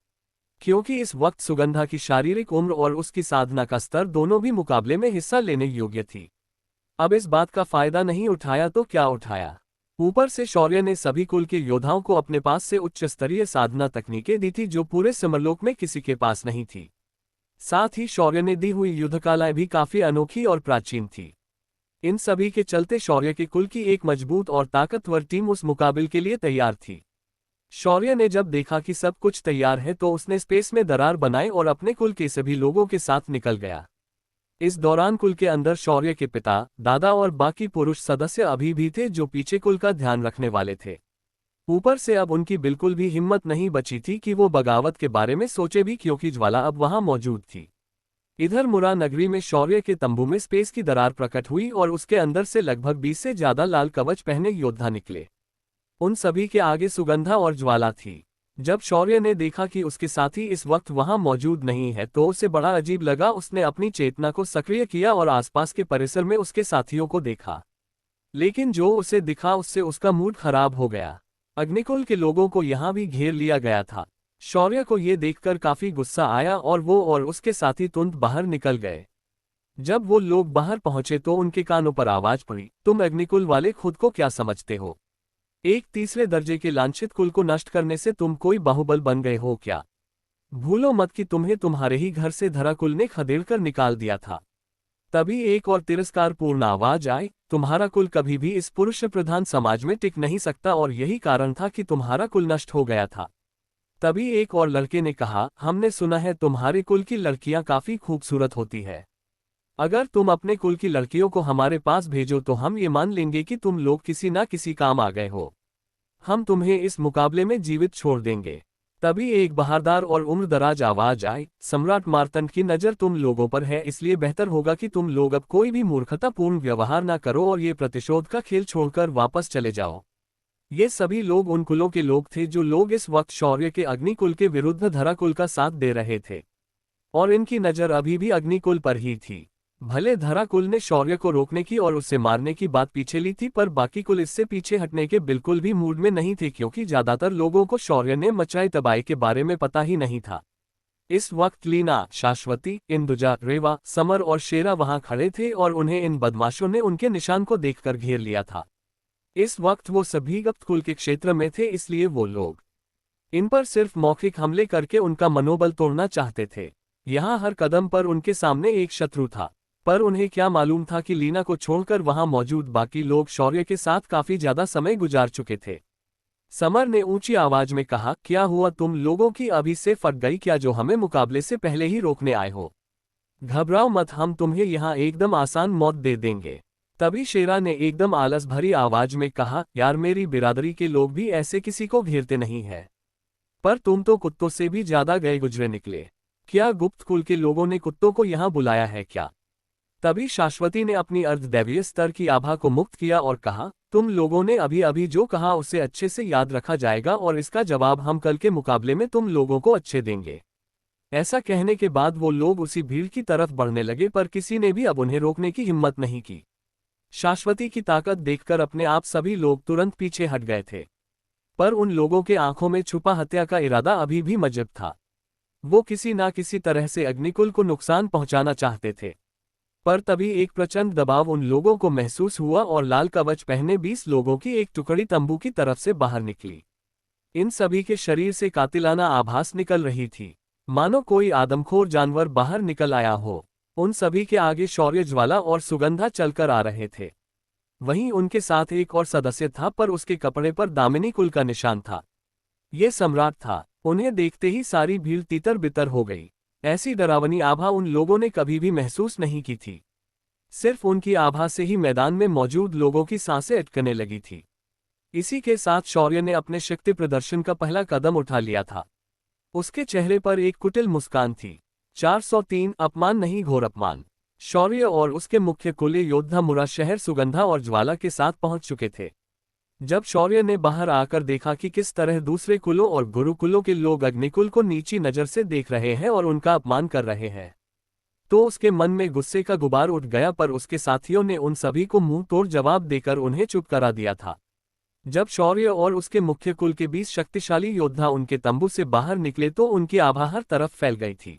A: क्योंकि इस वक्त सुगंधा की शारीरिक उम्र और उसकी साधना का स्तर दोनों भी मुकाबले में हिस्सा लेने योग्य थी। अब इस बात का फायदा नहीं उठाया तो क्या उठाया। ऊपर से शौर्य ने सभी कुल के योद्धाओं को अपने पास से उच्च स्तरीय साधना तकनीकें दी थी जो पूरे समरलोक में किसी के पास नहीं थी। साथ ही शौर्य ने दी हुई युद्धकलाएं भी काफी अनोखी और प्राचीन थी। इन सभी के चलते शौर्य के कुल की एक मजबूत और ताकतवर टीम उस मुकाबले के लिए तैयार थी। शौर्य ने जब देखा कि सब कुछ तैयार है तो उसने स्पेस में दरार बनाई और अपने कुल के सभी लोगों के साथ निकल गया। इस दौरान कुल के अंदर शौर्य के पिता, दादा और बाकी पुरुष सदस्य अभी भी थे जो पीछे कुल का ध्यान रखने वाले थे। ऊपर से अब उनकी बिल्कुल भी हिम्मत नहीं बची थी कि वो बगावत के बारे में सोचे भी, क्योंकि ज्वाला अब वहां मौजूद थी। इधर मुरा नगरी में शौर्य के तंबू में स्पेस की दरार प्रकट हुई और उसके अंदर से लगभग 20 से ज्यादा लाल कवच पहने योद्धा निकले। उन सभी के आगे सुगंधा और ज्वाला थी। जब शौर्य ने देखा कि उसके साथी इस वक्त वहां मौजूद नहीं है तो उसे बड़ा अजीब लगा। उसने अपनी चेतना को सक्रिय किया और आसपास के परिसर में उसके साथियों को देखा, लेकिन जो उसे दिखा उससे उसका मूड खराब हो गया। अग्निकुल के लोगों को यहां भी घेर लिया गया था। शौर्य को ये देखकर काफी गुस्सा आया और वो और उसके साथी तुरंत बाहर निकल गए। जब वो लोग बाहर पहुंचे तो उनके कानों पर आवाज पड़ी, तुम अग्निकुल वाले खुद को क्या समझते हो? एक तीसरे दर्जे के लांछित कुल को नष्ट करने से तुम कोई बाहुबल बन गए हो क्या? भूलो मत कि तुम्हें तुम्हारे ही घर से धराकुल ने खदेड़कर निकाल दिया था। तभी एक और तिरस्कारपूर्ण आवाज आई, तुम्हारा कुल कभी भी इस पुरुष प्रधान समाज में टिक नहीं सकता और यही कारण था कि तुम्हारा कुल नष्ट हो गया था। तभी एक और लड़के ने कहा, हमने सुना है तुम्हारे कुल की लड़कियां काफी खूबसूरत होती है। अगर तुम अपने कुल की लड़कियों को हमारे पास भेजो तो हम ये मान लेंगे कि तुम लोग किसी ना किसी काम आ गए हो। हम तुम्हें इस मुकाबले में जीवित छोड़ देंगे। तभी एक बहारदार और उम्रदराज आवाज आई, सम्राट मार्तंड की नज़र तुम लोगों पर है, इसलिए बेहतर होगा कि तुम लोग अब कोई भी मूर्खतापूर्ण व्यवहार ना करो और ये प्रतिशोध का खेल छोड़कर वापस चले जाओ। ये सभी लोग उन कुलों के लोग थे जो लोग इस वक्त शौर्य के अग्निकुल के विरुद्ध धराकुल का साथ दे रहे थे, और इनकी नज़र अभी भी अग्निकुल पर ही थी। भले धराकुल ने शौर्य को रोकने की और उसे मारने की बात पीछे ली थी, पर बाकी कुल इससे पीछे हटने के बिल्कुल भी मूड में नहीं थे, क्योंकि ज्यादातर लोगों को शौर्य ने मचाई तबाही के बारे में पता ही नहीं था। इस वक्त लीना, शाश्वती, इंदुजा, रेवा, समर और शेरा वहां खड़े थे और उन्हें इन बदमाशों ने उनके निशान को देखकर घेर लिया था। इस वक्त वो सभी गुप्त कुल के क्षेत्र में थे, इसलिए वो लोग इन पर सिर्फ मौखिक हमले करके उनका मनोबल तोड़ना चाहते थे। यहाँ हर कदम पर उनके सामने एक शत्रु था, पर उन्हें क्या मालूम था कि लीना को छोड़कर वहां मौजूद बाकी लोग शौर्य के साथ काफी ज्यादा समय गुजार चुके थे। समर ने ऊंची आवाज में कहा, क्या हुआ, तुम लोगों की अभी से फट गई क्या जो हमें मुकाबले से पहले ही रोकने आए हो? घबराओ मत, हम तुम्हें यहाँ एकदम आसान मौत दे देंगे। तभी शेरा ने एकदम आलस भरी आवाज में कहा, यार मेरी बिरादरी के लोग भी ऐसे किसी को घेरते नहीं है, पर तुम तो कुत्तों से भी ज्यादा गए गुजरे निकले। क्या गुप्त कुल के लोगों ने कुत्तों को यहाँ बुलाया है क्या? तभी शाश्वती ने अपनी अर्धदैवीय स्तर की आभा को मुक्त किया और कहा, तुम लोगों ने अभी अभी जो कहा उसे अच्छे से याद रखा जाएगा और इसका जवाब हम कल के मुकाबले में तुम लोगों को अच्छे देंगे। ऐसा कहने के बाद वो लोग उसी भीड़ की तरफ बढ़ने लगे, पर किसी ने भी अब उन्हें रोकने की हिम्मत नहीं की। शाश्वती की ताकत देखकर अपने आप सभी लोग तुरंत पीछे हट गए थे, पर उन लोगों के आंखों में छुपा हत्या का इरादा अभी भी मौजूद था। वो किसी ना किसी तरह से अग्निकुल को नुकसान पहुंचाना चाहते थे। पर तभी एक प्रचंड दबाव उन लोगों को महसूस हुआ और लाल कवच पहने 20 लोगों की एक टुकड़ी तंबू की तरफ से बाहर निकली। इन सभी के शरीर से कातिलाना आभास निकल रही थी, मानो कोई आदमखोर जानवर बाहर निकल आया हो। उन सभी के आगे शौर्य, ज्वाला और सुगंधा चलकर आ रहे थे। वहीं उनके साथ एक और सदस्य था, पर उसके कपड़े पर दामिनी कुल का निशान था। ये सम्राट था। उन्हें देखते ही सारी भीड़ तितर बितर हो गई। ऐसी डरावनी आभा उन लोगों ने कभी भी महसूस नहीं की थी। सिर्फ उनकी आभा से ही मैदान में मौजूद लोगों की सांसें अटकने लगी थी। इसी के साथ शौर्य ने अपने शक्ति प्रदर्शन का पहला कदम उठा लिया था। उसके चेहरे पर एक कुटिल मुस्कान थी। 403 अपमान नहीं, घोर अपमान। शौर्य और उसके मुख्य कुलीय योद्धा मुरा शहर सुगंधा और ज्वाला के साथ पहुंच चुके थे। जब शौर्य ने बाहर आकर देखा कि किस तरह दूसरे कुलों और गुरुकुलों के लोग अग्निकुल को नीची नजर से देख रहे हैं और उनका अपमान कर रहे हैं, तो उसके मन में गुस्से का गुबार उठ गया, पर उसके साथियों ने उन सभी को मुंह तोड़ जवाब देकर उन्हें चुप करा दिया था। जब शौर्य और उसके मुख्य कुल के 20 शक्तिशाली योद्धा उनके तंबू से बाहर निकले तो उनकी आभा हर तरफ फैल गई थी।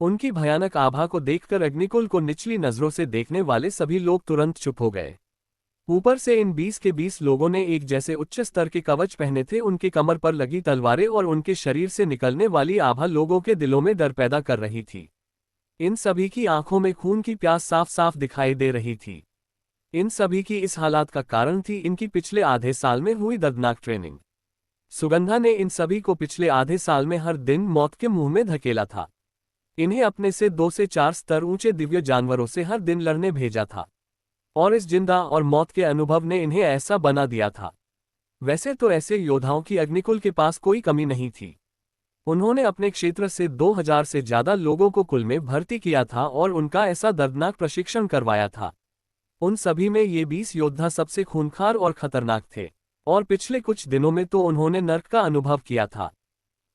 A: उनकी भयानक आभा को देखकर अग्निकुल को निचली नजरों से देखने वाले सभी लोग तुरंत चुप हो गए। ऊपर से इन 20 के 20 लोगों ने एक जैसे उच्च स्तर के कवच पहने थे। उनके कमर पर लगी तलवारें और उनके शरीर से निकलने वाली आभा लोगों के दिलों में डर पैदा कर रही थी। इन सभी की आंखों में खून की प्यास साफ साफ दिखाई दे रही थी। इन सभी की इस हालात का कारण थी इनकी पिछले आधे साल में हुई दर्दनाक ट्रेनिंग। सुगंधा ने इन सभी को पिछले आधे साल में हर दिन मौत के मुंह में धकेला था। इन्हें अपने से 2 से 4 स्तर ऊंचे दिव्य जानवरों से हर दिन लड़ने भेजा था, और इस जिंदा और मौत के अनुभव ने इन्हें ऐसा बना दिया था। वैसे तो ऐसे योद्धाओं की अग्निकुल के पास कोई कमी नहीं थी। उन्होंने अपने क्षेत्र से 2000 से ज्यादा लोगों को कुल में भर्ती किया था और उनका ऐसा दर्दनाक प्रशिक्षण करवाया था। उन सभी में ये 20 योद्धा सबसे खूंखार और खतरनाक थे, और पिछले कुछ दिनों में तो उन्होंने नर्क का अनुभव किया था।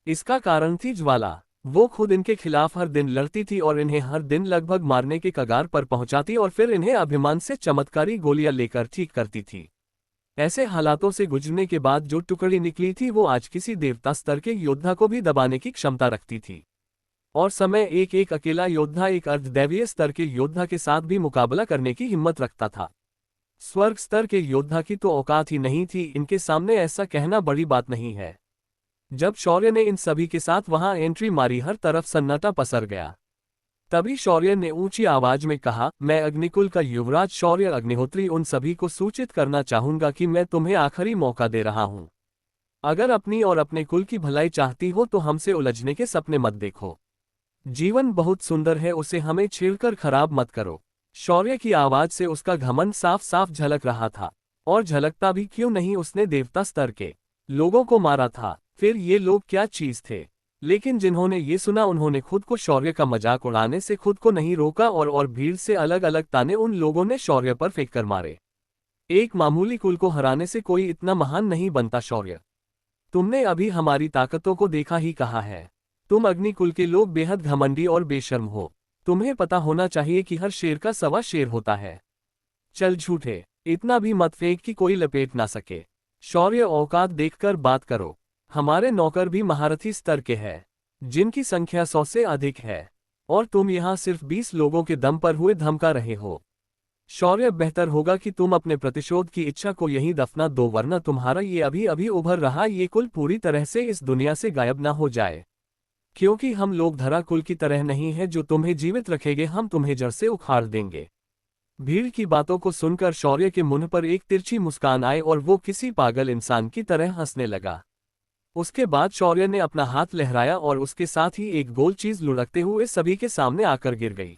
A: इसका कारण थी ज्वाला। वो खुद इनके खिलाफ हर दिन लड़ती थी और इन्हें हर दिन लगभग मारने के कगार पर पहुंचाती और फिर इन्हें अभिमान से चमत्कारी गोलियां लेकर ठीक करती थी। ऐसे हालातों से गुजरने के बाद जो टुकड़ी निकली थी वो आज किसी देवता स्तर के योद्धा को भी दबाने की क्षमता रखती थी। और समय एक एक अकेला योद्धा एक अर्धदैवीय स्तर के योद्धा के साथ भी मुकाबला करने की हिम्मत रखता था। स्वर्ग स्तर के योद्धा की तो औकात ही नहीं थी इनके सामने, ऐसा कहना बड़ी बात नहीं है। जब शौर्य ने इन सभी के साथ वहां एंट्री मारी हर तरफ सन्नाटा पसर गया। तभी शौर्य ने ऊंची आवाज में कहा, मैं अग्निकुल का युवराज शौर्य अग्निहोत्री उन सभी को सूचित करना चाहूंगा कि मैं तुम्हें आखिरी मौका दे रहा हूं। अगर अपनी और अपने कुल की भलाई चाहती हो तो हमसे उलझने के सपने मत देखो। जीवन बहुत सुंदर है, उसे हमें छेड़कर खराब मत करो। शौर्य की आवाज से उसका घमंड साफ साफ झलक रहा था, और झलकता भी क्यों नहीं, उसने देवता स्तर के लोगों को मारा था। फिर ये लोग क्या चीज थे। लेकिन जिन्होंने ये सुना उन्होंने खुद को शौर्य का मजाक उड़ाने से खुद को नहीं रोका, और भीड़ से अलग अलग ताने उन लोगों ने शौर्य पर फेंक कर मारे। एक मामूली कुल को हराने से कोई इतना महान नहीं बनता शौर्य। तुमने अभी हमारी ताकतों को देखा ही कहा है। तुम अग्निकुल के लोग बेहद घमंडी और बेशर्म हो। तुम्हें पता होना चाहिए कि हर शेर का सवा शेर होता है। चल झूठे, इतना भी मत फेंक कि कोई लपेट ना सके। शौर्य, औकात देखकर बात करो। हमारे नौकर भी महारथी स्तर के हैं, जिनकी संख्या 100 से अधिक है, और तुम यहाँ सिर्फ 20 लोगों के दम पर हुए धमका रहे हो। शौर्य, बेहतर होगा कि तुम अपने प्रतिशोध की इच्छा को यहीं दफना दो, वरना तुम्हारा ये अभी अभी उभर रहा ये कुल पूरी तरह से इस दुनिया से गायब ना हो जाए। क्योंकि हम लोग धरा कुल की तरह नहीं है जो तुम्हें जीवित रखेंगे, हम तुम्हें जड़ से उखाड़ देंगे। भीड़ की बातों को सुनकर शौर्य के मुंह पर एक तिरछी मुस्कान आई और वो किसी पागल इंसान की तरह हंसने लगा। उसके बाद शौर्य ने अपना हाथ लहराया और उसके साथ ही एक गोल चीज लुढ़कते हुए सभी के सामने आकर गिर गई।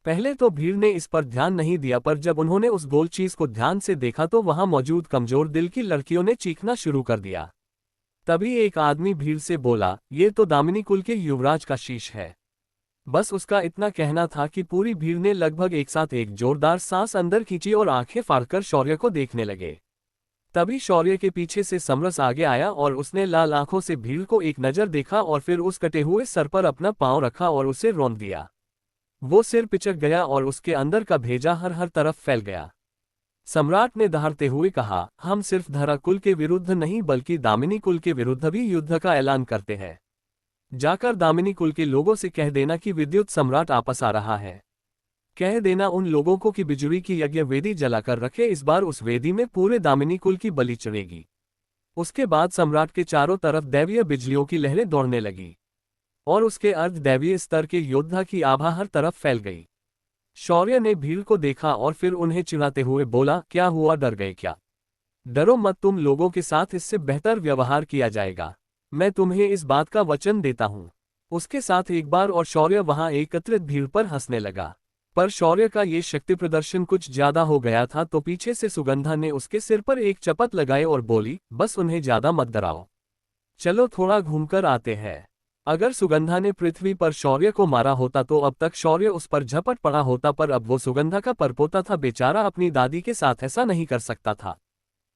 A: पहले तो भीड़ ने इस पर ध्यान नहीं दिया, पर जब उन्होंने उस गोल चीज को ध्यान से देखा तो वहां मौजूद कमजोर दिल की लड़कियों ने चीखना शुरू कर दिया। तभी एक आदमी भीड़ से बोला, ये तो दामिनी कुल के युवराज का शीश है। बस उसका इतना कहना था कि पूरी भीड़ ने लगभग एक साथ एक जोरदार सांस अंदर खींची और आंखें फाड़कर शौर्य को देखने लगे। तभी शौर्य के पीछे से समरस आगे आया और उसने लाल आंखों से भीड़ को एक नजर देखा और फिर उस कटे हुए सर पर अपना पांव रखा और उसे रौंद दिया। वो सिर पिचक गया और उसके अंदर का भेजा हर हर तरफ फैल गया। सम्राट ने दहाड़ते हुए कहा, हम सिर्फ धरा कुल के विरुद्ध नहीं बल्कि दामिनी कुल के विरुद्ध भी युद्ध का ऐलान करते हैं। जाकर दामिनी कुल के लोगों से कह देना कि विद्युत सम्राट आपस आ रहा है। कह देना उन लोगों को कि बिजुली की यज्ञ वेदी जलाकर रखे, इस बार उस वेदी में पूरे दामिनी कुल की बलि चढ़ेगी। उसके बाद सम्राट के चारों तरफ दैवीय बिजलियों की लहरें दौड़ने लगी और उसके अर्धदैवीय स्तर के योद्धा की आभा हर तरफ फैल गई। शौर्य ने भीड़ को देखा और फिर उन्हें चिढ़ाते हुए बोला, क्या हुआ, डर गए क्या? डरो मत, तुम लोगों के साथ इससे बेहतर व्यवहार किया जाएगा, मैं तुम्हें इस बात का वचन देता हूँ। उसके साथ एक बार और शौर्य वहां एकत्रित भीड़ पर हंसने लगा। पर शौर्य का ये शक्ति प्रदर्शन कुछ ज्यादा हो गया था, तो पीछे से सुगंधा ने उसके सिर पर एक चपत लगाई और बोली, बस उन्हें ज्यादा मत डराओ, चलो थोड़ा घूमकर आते हैं। अगर सुगंधा ने पृथ्वी पर शौर्य को मारा होता तो अब तक शौर्य उस पर झपट पड़ा होता, पर अब वो सुगंधा का परपोता था, बेचारा अपनी दादी के साथ ऐसा नहीं कर सकता था।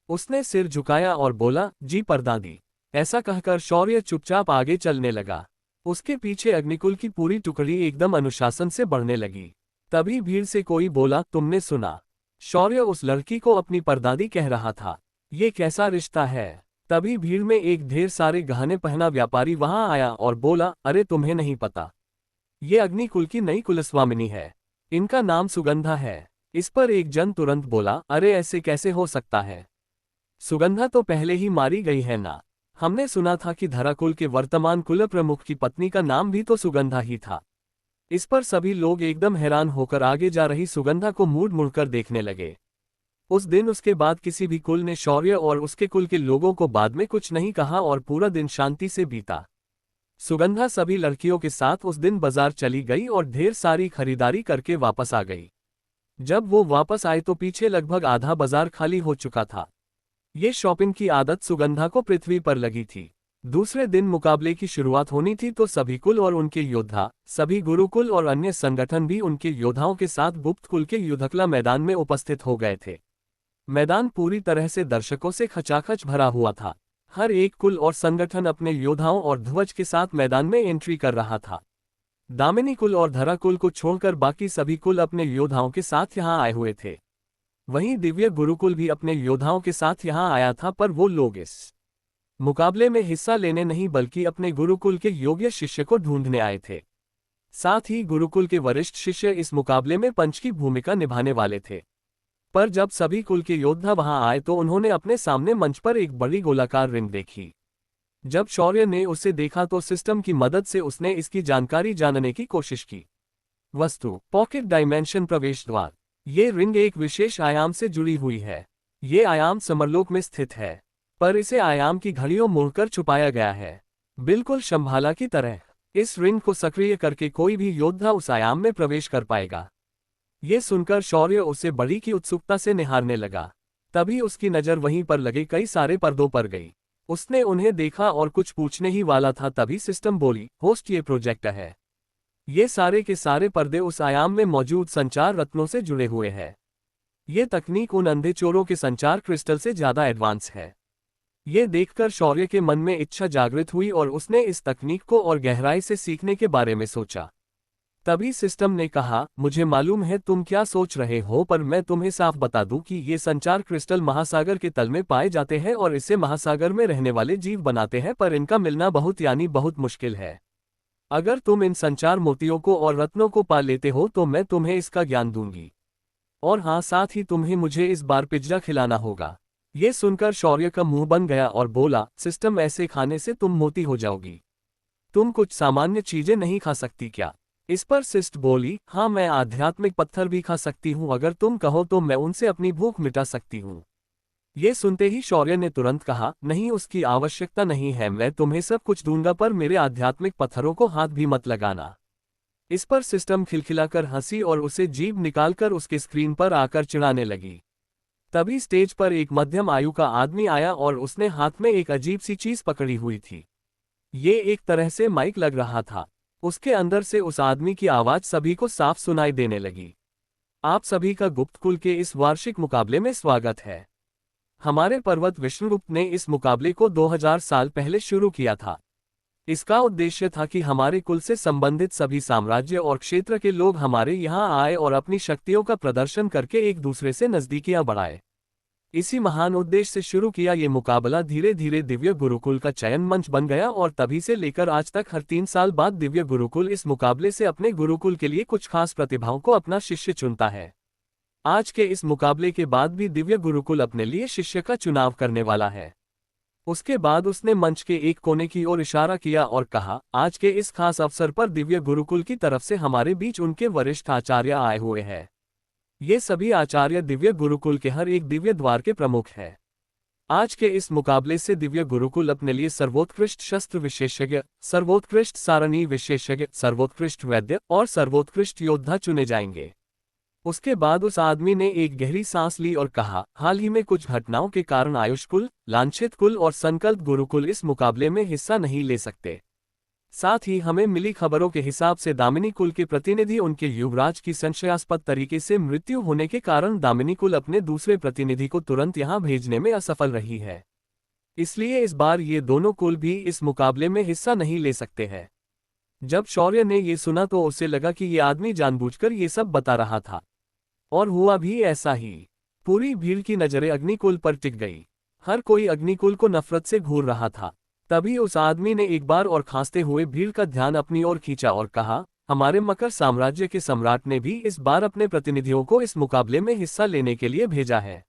A: उसने सिर झुकाया और बोला, जी परदादी। ऐसा कहकर शौर्य चुपचाप आगे चलने लगा। उसके पीछे अग्निकुल की पूरी टुकड़ी एकदम अनुशासन से बढ़ने लगी। तभी भीड़ से कोई बोला, तुमने सुना? शौर्य उस लड़की को अपनी परदादी कह रहा था। ये कैसा रिश्ता है? तभी भीड़ में एक ढेर सारे गहने पहना व्यापारी वहां आया और बोला, अरे तुम्हें नहीं पता, ये अग्निकुल की नई कुलस्वामिनी है। इनका नाम सुगंधा है। इस पर एक जन तुरंत बोला, अरे ऐसे कैसे हो सकता है? सुगंधा तो पहले ही मारी गई है ना। हमने सुना था कि धराकुल के वर्तमान कुल प्रमुख की पत्नी का नाम भी तो सुगंधा ही था। इस पर सभी लोग एकदम हैरान होकर आगे जा रही सुगंधा को मुड़ मुड़कर देखने लगे। उस दिन उसके बाद किसी भी कुल ने शौर्य और उसके कुल के लोगों को बाद में कुछ नहीं कहा और पूरा दिन शांति से बीता। सुगंधा सभी लड़कियों के साथ उस दिन बाजार चली गई और ढेर सारी खरीदारी करके वापस आ गई। जब वो वापस आए तो पीछे लगभग आधा बाजार खाली हो चुका था। ये शॉपिंग की आदत सुगंधा को पृथ्वी पर लगी थी। दूसरे दिन मुकाबले की शुरुआत होनी थी तो सभी कुल और उनके योद्धा, सभी गुरुकुल और अन्य संगठन भी उनके योद्धाओं के साथ गुप्त कुल के युद्धकला मैदान में उपस्थित हो गए थे। मैदान पूरी तरह से दर्शकों से खचाखच भरा हुआ था। हर एक कुल और संगठन अपने योद्धाओं और ध्वज के साथ मैदान में एंट्री कर रहा था। दामिनी कुल और धरा कुल को छोड़कर बाकी सभी कुल अपने योद्धाओं के साथ यहां आए हुए थे। वहीं दिव्य गुरुकुल भी अपने योद्धाओं के साथ यहां आया था, पर वो लोग इस मुकाबले में हिस्सा लेने नहीं बल्कि अपने गुरुकुल के योग्य शिष्य को ढूंढने आए थे। साथ ही गुरुकुल के वरिष्ठ शिष्य इस मुकाबले में पंच की भूमिका निभाने वाले थे। पर जब सभी कुल के योद्धा वहां आए तो उन्होंने अपने सामने मंच पर एक बड़ी गोलाकार रिंग देखी। जब शौर्य ने उसे देखा तो सिस्टम की मदद से उसने इसकी जानकारी जानने की कोशिश की। वस्तु, पॉकेट डायमेंशन प्रवेश द्वार। ये रिंग एक विशेष आयाम से जुड़ी हुई है। ये आयाम समरलोक में स्थित है, पर इसे आयाम की घड़ियों मोड़कर छुपाया गया है, बिल्कुल शंभाला की तरह। इस रिंग को सक्रिय करके कोई भी योद्धा उस आयाम में प्रवेश कर पाएगा। ये सुनकर शौर्य उसे बड़ी की उत्सुकता से निहारने लगा। तभी उसकी नज़र वहीं पर लगे कई सारे पर्दों पर गई। उसने उन्हें देखा और कुछ पूछने ही वाला था, तभी सिस्टम बोली, होस्ट ये प्रोजेक्टर है। ये सारे के सारे पर्दे उस आयाम में मौजूद संचार रत्नों से जुड़े हुए हैं। ये तकनीक उन अंधे चोरों के संचार क्रिस्टल से ज़्यादा एडवांस है। ये देखकर शौर्य के मन में इच्छा जागृत हुई और उसने इस तकनीक को और गहराई से सीखने के बारे में सोचा। तभी सिस्टम ने कहा, मुझे मालूम है तुम क्या सोच रहे हो, पर मैं तुम्हें साफ बता दूं कि ये संचार क्रिस्टल महासागर के तल में पाए जाते हैं और इसे महासागर में रहने वाले जीव बनाते हैं, पर इनका मिलना बहुत मुश्किल है। अगर तुम इन संचार मोतियों को और रत्नों को पा लेते हो तो मैं तुम्हें इसका ज्ञान दूंगी। और हाँ, साथ ही तुम्हें मुझे इस बार पिज्जा खिलाना होगा। ये सुनकर शौर्य का मुंह बन गया और बोला, सिस्टम ऐसे खाने से तुम मोती हो जाओगी। तुम कुछ सामान्य चीजें नहीं खा सकती क्या? इस पर सिस्ट बोली, हाँ मैं आध्यात्मिक पत्थर भी खा सकती हूँ, अगर तुम कहो तो मैं उनसे अपनी भूख मिटा सकती हूँ। ये सुनते ही शौर्य ने तुरंत कहा, नहीं उसकी आवश्यकता नहीं है, मैं तुम्हें सब कुछ दूंगा, पर मेरे आध्यात्मिक पत्थरों को हाथ भी मत लगाना। इस पर सिस्टम खिलखिलाकर हंसी और उसे जीभ निकालकर उसके स्क्रीन पर आकर चिढ़ाने लगी। तभी स्टेज पर एक मध्यम आयु का आदमी आया और उसने हाथ में एक अजीब सी चीज पकड़ी हुई थी। ये एक तरह से माइक लग रहा था। उसके अंदर से उस आदमी की आवाज सभी को साफ सुनाई देने लगी। आप सभी का गुप्त कुल के इस वार्षिक मुकाबले में स्वागत है। हमारे पर्वत विष्णुगुप्त ने इस मुकाबले को 2000 साल पहले शुरू किया था। इसका उद्देश्य था कि हमारे कुल से संबंधित सभी साम्राज्य और क्षेत्र के लोग हमारे यहाँ आए और अपनी शक्तियों का प्रदर्शन करके एक दूसरे से नजदीकियां बढ़ाए। इसी महान उद्देश्य से शुरू किया ये मुकाबला धीरे धीरे दिव्य गुरुकुल का चयन मंच बन गया और तभी से लेकर आज तक हर 3 साल बाद दिव्य गुरुकुल इस मुकाबले से अपने गुरुकुल के लिए कुछ खास प्रतिभाओं को अपना शिष्य चुनता है। आज के इस मुकाबले के बाद भी दिव्य गुरुकुल अपने लिए शिष्य का चुनाव करने वाला है। उसके बाद उसने मंच के एक कोने की ओर इशारा किया और कहा, आज के इस खास अवसर पर दिव्य गुरुकुल की तरफ से हमारे बीच उनके वरिष्ठ आचार्य आए हुए हैं। ये सभी आचार्य दिव्य गुरुकुल के हर एक दिव्य द्वार के प्रमुख हैं। आज के इस मुकाबले से दिव्य गुरुकुल अपने लिए सर्वोत्कृष्ट शस्त्र विशेषज्ञ, सर्वोत्कृष्ट सारणी विशेषज्ञ, सर्वोत्कृष्ट वैद्य और सर्वोत्कृष्ट योद्धा चुने जाएंगे। उसके बाद उस आदमी ने एक गहरी सांस ली और कहा, हाल ही में कुछ घटनाओं के कारण आयुष कुल, लांछित कुल और संकल्प गुरुकुल इस मुकाबले में हिस्सा नहीं ले सकते। साथ ही हमें मिली खबरों के हिसाब से दामिनी कुल के प्रतिनिधि उनके युवराज की संशयास्पद तरीके से मृत्यु होने के कारण दामिनी कुल अपने दूसरे प्रतिनिधि को तुरंत यहां भेजने में असफल रही है। इसलिए इस बार ये दोनों कुल भी इस मुकाबले में हिस्सा नहीं ले सकते हैं। जब शौर्य ने ये सुना तो उसे लगा कि ये आदमी जानबूझकर ये सब बता रहा था। और हुआ भी ऐसा ही। पूरी भीड़ की नजरें अग्निकुल पर टिक गई। हर कोई अग्निकुल को नफरत से घूर रहा था। तभी उस आदमी ने एक बार और खांसते हुए भीड़ का ध्यान अपनी ओर खींचा और कहा, हमारे मकर साम्राज्य के सम्राट ने भी इस बार अपने प्रतिनिधियों को इस मुकाबले में हिस्सा लेने के लिए भेजा है।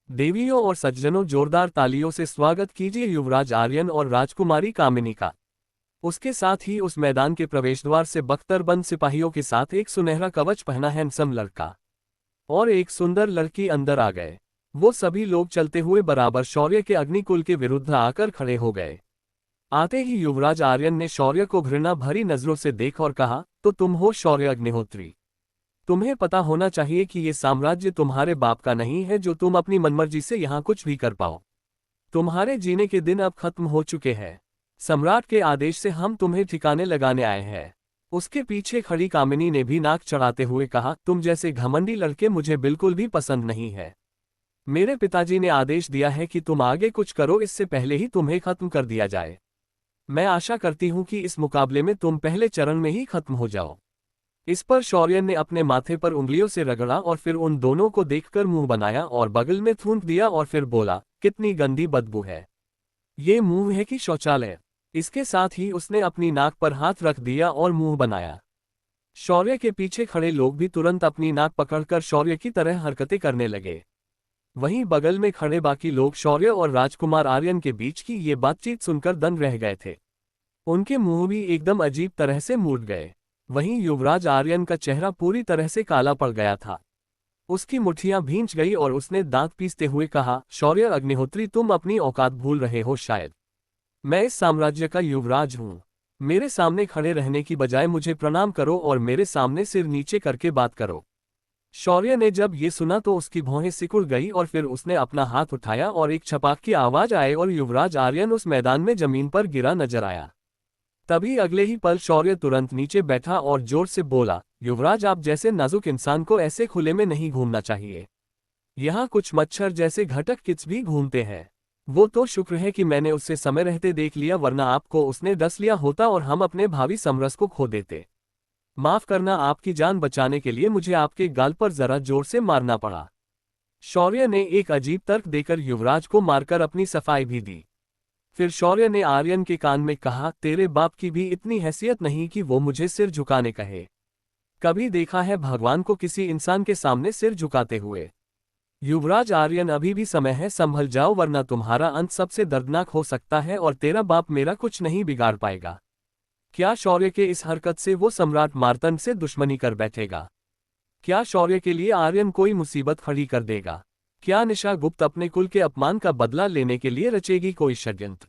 A: देवियों और सज्जनों, जोरदार तालियों से स्वागत कीजिए युवराज आर्यन और राजकुमारी कामिनी का। उसके साथ ही उस मैदान के प्रवेशद्वार से बख्तरबंद सिपाहियों के साथ एक सुनहरा कवच पहना हैंडसम लड़का और एक सुंदर लड़की अंदर आ गए। वो सभी लोग चलते हुए बराबर शौर्य के अग्निकुल के विरुद्ध आकर खड़े हो गए। आते ही युवराज आर्यन ने शौर्य को घृणा भरी नजरों से देख और कहा, तो तुम हो शौर्य अग्निहोत्री। तुम्हें पता होना चाहिए कि ये साम्राज्य तुम्हारे बाप का नहीं है जो तुम अपनी मनमर्जी से यहाँ कुछ भी कर पाओ। तुम्हारे जीने के दिन अब खत्म हो चुके हैं। सम्राट के आदेश से हम तुम्हें ठिकाने लगाने आए हैं। उसके पीछे खड़ी कामिनी ने भी नाक चढ़ाते हुए कहा, तुम जैसे घमंडी लड़के मुझे बिल्कुल भी पसंद नहीं है। मेरे पिताजी ने आदेश दिया है कि तुम आगे कुछ करो इससे पहले ही तुम्हें खत्म कर दिया जाए। मैं आशा करती हूं कि इस मुकाबले में तुम पहले चरण में ही खत्म हो जाओ। इस पर शौर्य ने अपने माथे पर उंगलियों से रगड़ा और फिर उन दोनों को देखकर मुंह बनाया और बगल में थूक दिया और फिर बोला, कितनी गंदी बदबू है। ये मुंह है कि शौचालय। इसके साथ ही उसने अपनी नाक पर हाथ रख दिया और मुंह बनाया। शौर्य के पीछे खड़े लोग भी तुरंत अपनी नाक पकड़कर शौर्य की तरह हरकतें करने लगे। वहीं बगल में खड़े बाकी लोग शौर्य और राजकुमार आर्यन के बीच की ये बातचीत सुनकर दंग रह गए थे। उनके मुंह भी एकदम अजीब तरह से मुड़ गए। वहीं युवराज आर्यन का चेहरा पूरी तरह से काला पड़ गया था। उसकी मुट्ठियां भींच गई और उसने दांत पीसते हुए कहा, शौर्य अग्निहोत्री, तुम अपनी औकात भूल रहे हो शायद। मैं इस साम्राज्य का युवराज हूं। मेरे सामने खड़े रहने की बजाय मुझे प्रणाम करो और मेरे सामने सिर नीचे करके बात करो। शौर्य ने जब ये सुना तो उसकी भौहें सिकुड़ गई और फिर उसने अपना हाथ उठाया और एक छपाक की आवाज आए और युवराज आर्यन उस मैदान में जमीन पर गिरा नजर आया। तभी अगले ही पल शौर्य तुरंत नीचे बैठा और जोर से बोला, युवराज, आप जैसे नाजुक इंसान को ऐसे खुले में नहीं घूमना चाहिए। यहाँ कुछ मच्छर जैसे घटक किच भी घूमते हैं। वो तो शुक्र है कि मैंने उससे समय रहते देख लिया, वरना आपको उसने डस लिया होता और हम अपने भावी समरस को खो देते। माफ करना, आपकी जान बचाने के लिए मुझे आपके गाल पर जरा जोर से मारना पड़ा। शौर्य ने एक अजीब तर्क देकर युवराज को मारकर अपनी सफाई भी दी। फिर शौर्य ने आर्यन के कान में कहा, तेरे बाप की भी इतनी हैसियत नहीं कि वो मुझे सिर झुकाने कहे। कभी देखा है भगवान को किसी इंसान के सामने सिर झुकाते हुए? युवराज आर्यन, अभी भी समय है, संभल जाओ वरना तुम्हारा अंत सबसे दर्दनाक हो सकता है और तेरा बाप मेरा कुछ नहीं बिगाड़ पाएगा। क्या शौर्य के इस हरकत से वो सम्राट मार्तंड से दुश्मनी कर बैठेगा? क्या शौर्य के लिए आर्यन कोई मुसीबत खड़ी कर देगा? क्या निशा गुप्त अपने कुल के अपमान का बदला लेने के लिए रचेगी कोई षड्यंत्र?